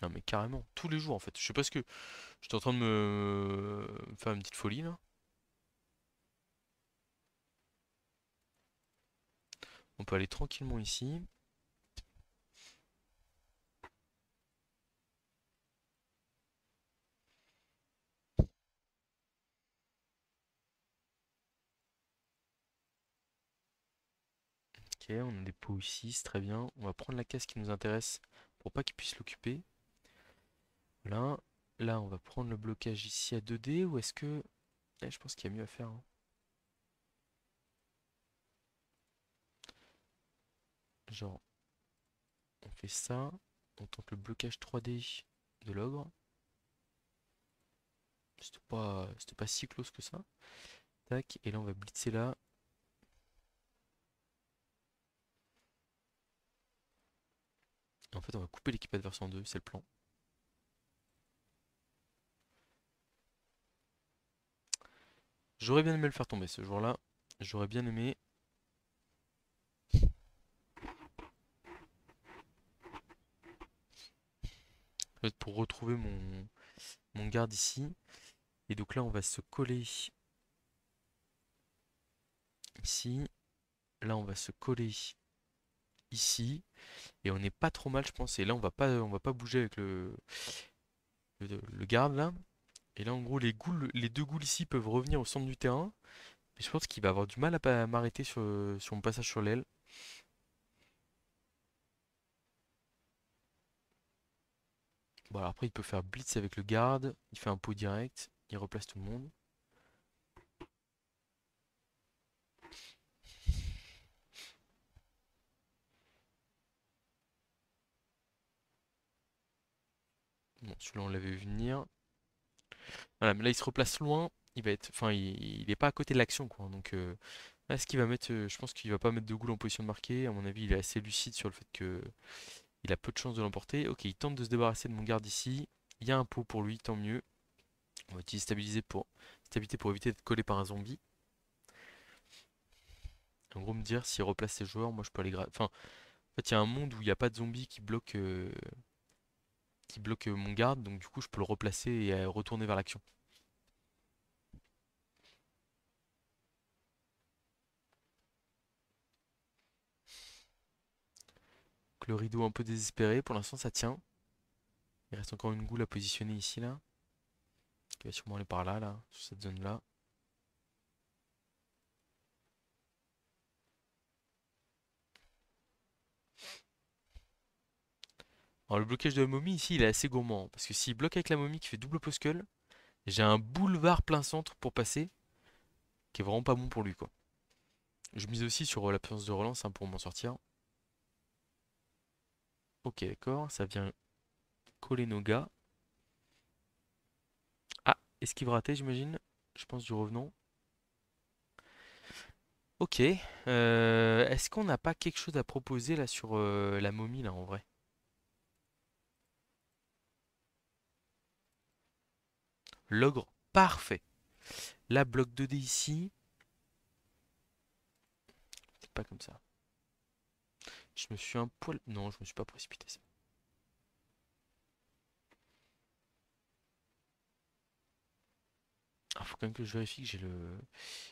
Non, mais carrément, tous les jours, en fait. Je sais pas ce que. J'étais en train de me faire une petite folie, là. On peut aller tranquillement ici. Ok, on a des pots ici, c'est très bien. On va prendre la case qui nous intéresse pour pas qu'il puisse l'occuper. Là, là, on va prendre le blocage ici à 2D ou est-ce que... Je pense qu'il y a mieux à faire, hein. Genre, on fait ça, on tente le blocage 3D de l'ogre. C'était pas si close que ça. Tac, et là on va blitzer là. Et en fait, on va couper l'équipe adverse en deux, c'est le plan. J'aurais bien aimé le faire tomber ce jour-là. J'aurais bien aimé. Peut-être pour retrouver mon garde ici. Et donc là, on va se coller ici. Là, on va se coller ici. Et on n'est pas trop mal, je pense. Et là, on va pas bouger avec le garde là. Et là, en gros, les deux ghouls ici peuvent revenir au centre du terrain. Mais je pense qu'il va avoir du mal à m'arrêter sur mon passage sur l'aile. Bon, alors après, il peut faire blitz avec le garde. Il fait un pot direct. Il replace tout le monde. Bon, celui-là, on l'avait vu venir. Voilà, mais là, il se replace loin. Il va être, enfin, il est pas à côté de l'action, quoi. Donc, là, ce qu'il va mettre, je pense qu'il va pas mettre de goule en position de marquer. À mon avis, il est assez lucide sur le fait que il a peu de chances de l'emporter. Ok, il tente de se débarrasser de mon garde ici. Il y a un pot pour lui, tant mieux. On va utiliser stabilité pour éviter d'être collé par un zombie. En gros, me dire s'il replace ses joueurs, moi je peux aller Enfin, en fait, il y a un monde où il n'y a pas de zombies qui bloque mon garde, donc du coup, je peux le replacer et retourner vers l'action. Donc, le rideau un peu désespéré, pour l'instant ça tient. Il reste encore une goule à positionner ici, là. Qui va sûrement aller par là, là, sur cette zone-là. Alors, le blocage de la momie ici, il est assez gourmand, parce que s'il bloque avec la momie qui fait double poscull, j'ai un boulevard plein centre pour passer, qui est vraiment pas bon pour lui, quoi. Je mise aussi sur l'absence de relance hein, pour m'en sortir. Ok, d'accord, ça vient coller nos gars. Ah, esquive ratée, j'imagine. Je pense du revenant. Ok. Est-ce qu'on n'a pas quelque chose à proposer là sur la momie là en vrai? L'ogre, parfait. Là, bloc 2D ici. C'est pas comme ça. Je me suis un poil. Non, je me suis pas précipité. Ah, faut quand même que je vérifie que j'ai le.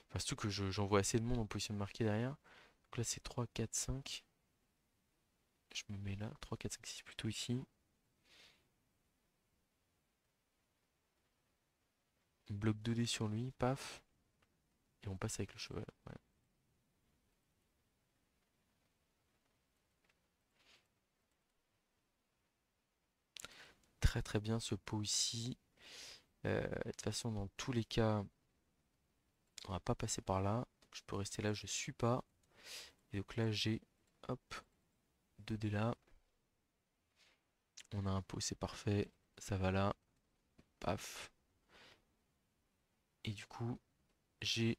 Enfin, surtout que j'envoie assez de monde en position de marqué derrière. Donc là, c'est 3, 4, 5. Je me mets là. 3, 4, 5, 6 plutôt ici. Bloc 2D sur lui, paf. Et on passe avec le cheval. Ouais. Très très bien ce pot ici. De toute façon, dans tous les cas, on va pas passer par là. Je peux rester là, je suis pas. Et donc là, j'ai, hop, 2 dés là. On a un pot, c'est parfait. Ça va là, paf. Et du coup, j'ai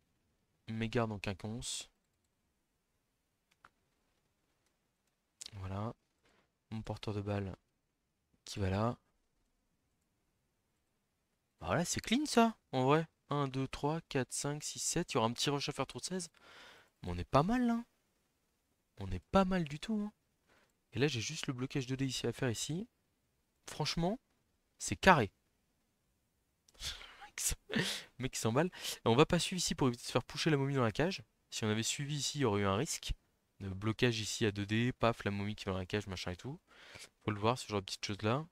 mes gardes en quinconce. Voilà. Mon porteur de balle qui va là. Bah voilà, c'est clean ça, en vrai. 1, 2, 3, 4, 5, 6, 7. Il y aura un petit rush à faire tour de 16. Mais on est pas mal là. On est pas mal du tout, hein. Et là, j'ai juste le blocage 2D ici à faire ici. Franchement, c'est carré. Le mec qui s'emballe. On va pas suivre ici pour éviter de se faire pusher la momie dans la cage. Si on avait suivi ici, il y aurait eu un risque. De blocage ici à 2D, paf, la momie qui va dans la cage, machin et tout. Faut le voir, ce genre de petites choses là.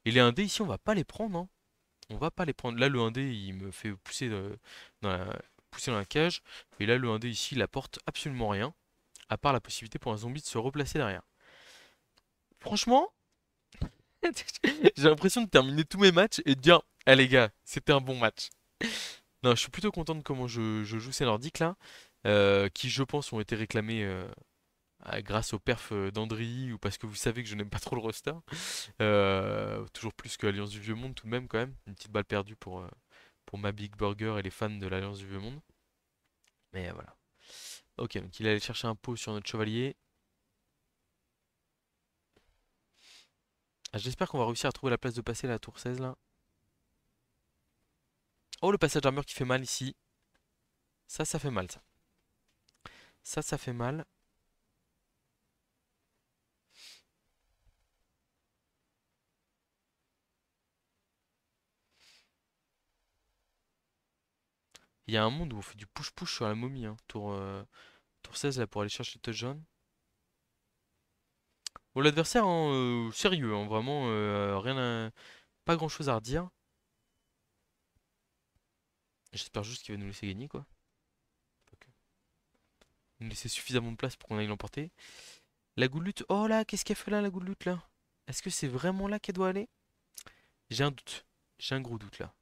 Et les 1D ici, on va pas les prendre, hein. On va pas les prendre. Là, le 1D, il me fait pousser dans la cage. Et là, le 1D ici, il apporte absolument rien. À part la possibilité pour un zombie de se replacer derrière. Franchement, j'ai l'impression de terminer tous mes matchs et de dire, ah les gars, c'était un bon match. Non, je suis plutôt content de comment je joue ces Nordiques là, qui je pense ont été réclamés grâce au perf d'Andry ou parce que vous savez que je n'aime pas trop le roster. Toujours plus que l'Alliance du Vieux Monde tout de même quand même. Une petite balle perdue pour ma Big Burger et les fans de l'Alliance du Vieux Monde. Mais voilà. Ok, donc il allait chercher un pot sur notre chevalier. Ah, j'espère qu'on va réussir à trouver la place de passer la tour 16 là. Oh, le passage d'armure qui fait mal ici. Ça fait mal ça. Ça fait mal. Il y a un monde où on fait du push-push sur la momie, hein. Tour 16 là pour aller chercher le touchdown. Bon, l'adversaire, hein, sérieux, hein, vraiment, rien pas grand chose à redire. J'espère juste qu'il va nous laisser gagner, quoi. Ok. Nous laisser suffisamment de place pour qu'on aille l'emporter. La gouloute. Oh là, qu'est-ce qu'elle fait là, la gouloute là? Est-ce que c'est vraiment là qu'elle doit aller? J'ai un doute. J'ai un gros doute là.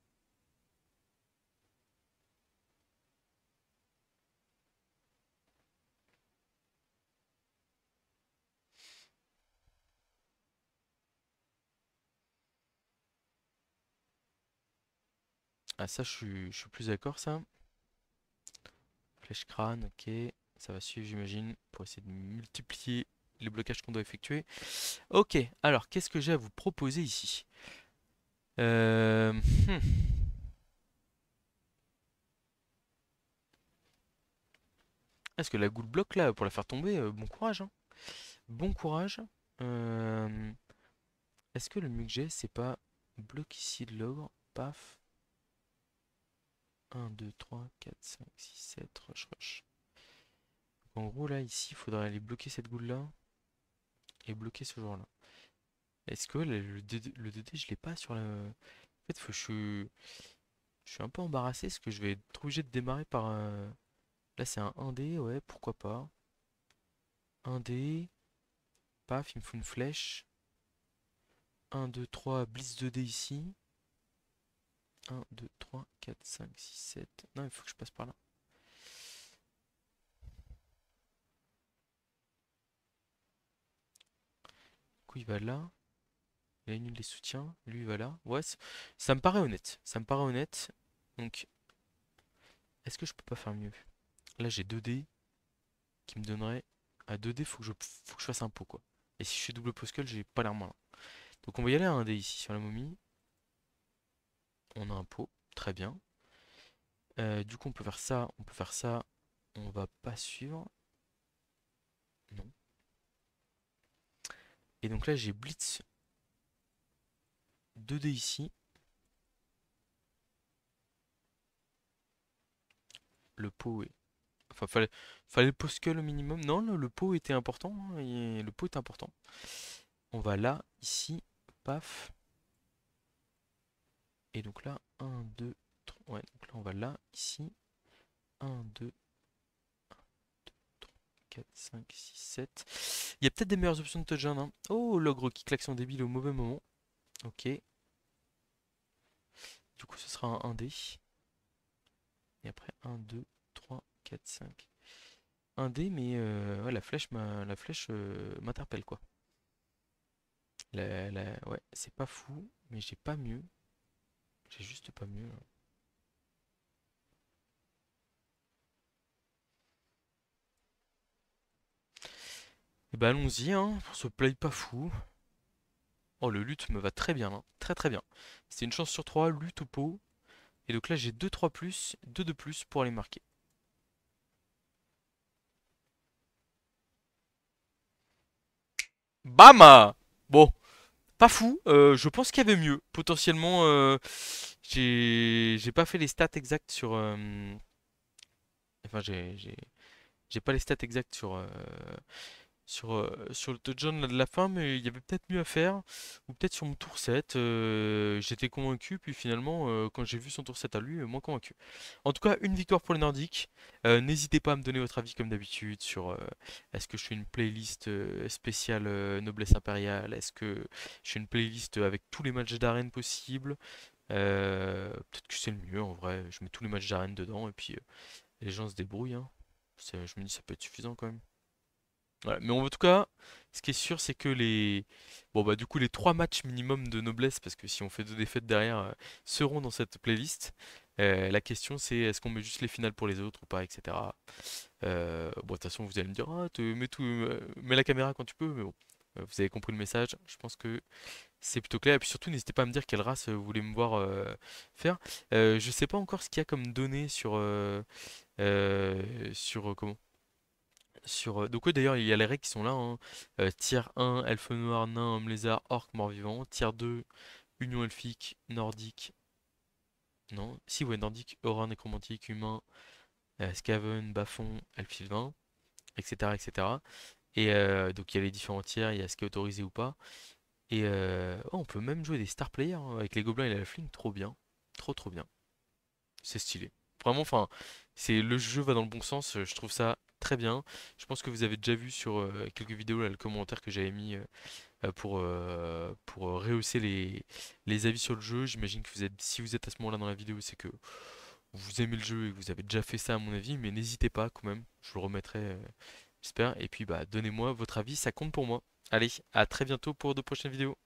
Ah, ça, je suis plus d'accord, ça. Flèche crâne, ok. Ça va suivre, j'imagine, pour essayer de multiplier les blocages qu'on doit effectuer. Ok, alors, qu'est-ce que j'ai à vous proposer ici? Euh... hmm. Est-ce que la goule bloque là, pour la faire tomber, bon courage, hein. Bon courage. Euh, Est-ce que le mieux que j'ai, c'est pas bloc ici de l'ogre, paf. 1, 2, 3, 4, 5, 6, 7, rush, rush. En gros, là, ici, il faudrait aller bloquer cette goule-là et bloquer ce joueur-là. Est-ce que le 2D, je l'ai pas sur la... En fait, je suis un peu embarrassé parce que je vais être obligé de démarrer par... Là, c'est un 1D, ouais, pourquoi pas. 1D, paf, il me faut une flèche. 1, 2, 3, blitz 2D ici. 1, 2, 3, 4, 5, 6, 7. Non, il faut que je passe par là. Du coup, il va là. Il annule les soutiens. Lui, il va là. Ouais, ça me paraît honnête. Ça me paraît honnête. Donc, est-ce que je peux pas faire mieux? Là, j'ai 2D qui me donnerait... À 2D, faut que je fasse un pot, quoi. Et si je fais double poscal, j'ai pas l'air malin. Donc, on va y aller à 1D ici sur la momie. On a un pot. Très bien. Du coup, on peut faire ça. On peut faire ça. On va pas suivre. Non. Et donc là, j'ai blitz 2D ici. Le pot est... Enfin, fallait le poscal au minimum. Non, le pot était important, hein, et le pot est important. On va là, ici, paf. Et donc là, 1, 2, 3. Ouais, donc là, on va là, ici. 1, 2, 4, 5, 6, 7. Il y a peut-être des meilleures options de touchdown, hein. Oh, l'ogre qui claque son débile au mauvais moment. Ok. Du coup, ce sera un 1D. Et après, 1, 2, 3, 4, 5. 1D, mais ouais, la flèche m'interpelle, quoi. Ouais, c'est pas fou, mais j'ai pas mieux. J'ai juste pas mieux, là. Et bah allons-y, hein, pour ce play pas fou. Oh, le lutte me va très bien, hein. Très très bien. C'est une chance sur 3, lutte ou pot. Et donc là, j'ai 2-3 plus, 2 de plus pour aller marquer. Bam! Bon, pas fou. Je pense qu'il y avait mieux. Potentiellement, j'ai pas fait les stats exactes sur. Enfin, j'ai pas les stats exactes sur le touchdown là de la fin, mais il y avait peut-être mieux à faire. Ou peut-être sur mon tour 7, j'étais convaincu, puis finalement, quand j'ai vu son tour 7 à lui, moins convaincu. En tout cas, une victoire pour les Nordiques. N'hésitez pas à me donner votre avis comme d'habitude sur est-ce que je fais une playlist spéciale Noblesse Impériale, est-ce que je fais une playlist avec tous les matchs d'arène possibles. Peut-être que c'est le mieux en vrai, je mets tous les matchs d'arène dedans et puis les gens se débrouillent, hein. Je me dis ça peut être suffisant quand même. Ouais, mais en tout cas, ce qui est sûr, c'est que bon bah du coup les trois matchs minimum de noblesse, parce que si on fait deux défaites derrière, seront dans cette playlist. La question c'est est-ce qu'on met juste les finales pour les autres ou pas, etc. Bon, de toute façon, vous allez me dire, ah, mets la caméra quand tu peux, mais bon, vous avez compris le message. Je pense que c'est plutôt clair. Et puis surtout, n'hésitez pas à me dire quelle race vous voulez me voir faire. Je sais pas encore ce qu'il y a comme données comment? Donc ouais, d'ailleurs, il y a les règles qui sont là, hein. Tier 1, elfe noir, nain, homme lézard, orc, mort-vivant. Tier 2, union elfique, nordique. Non, si, ouais, nordique, aura, nécromantique, humain, scaven, bas-fond, elfe sylvain, etc. etc. Donc il y a les différents tiers, il y a ce qui est autorisé ou pas. Oh, on peut même jouer des star players, hein, avec les gobelins et la halfling, trop bien. Trop trop bien. C'est stylé. Vraiment, enfin, le jeu va dans le bon sens, je trouve ça très bien. Je pense que vous avez déjà vu sur quelques vidéos là, le commentaire que j'avais mis pour rehausser les avis sur le jeu. J'imagine que si vous êtes à ce moment-là dans la vidéo, c'est que vous aimez le jeu et que vous avez déjà fait ça à mon avis, mais n'hésitez pas quand même, je le remettrai, j'espère. Et puis bah donnez-moi votre avis, ça compte pour moi. Allez, à très bientôt pour de prochaines vidéos.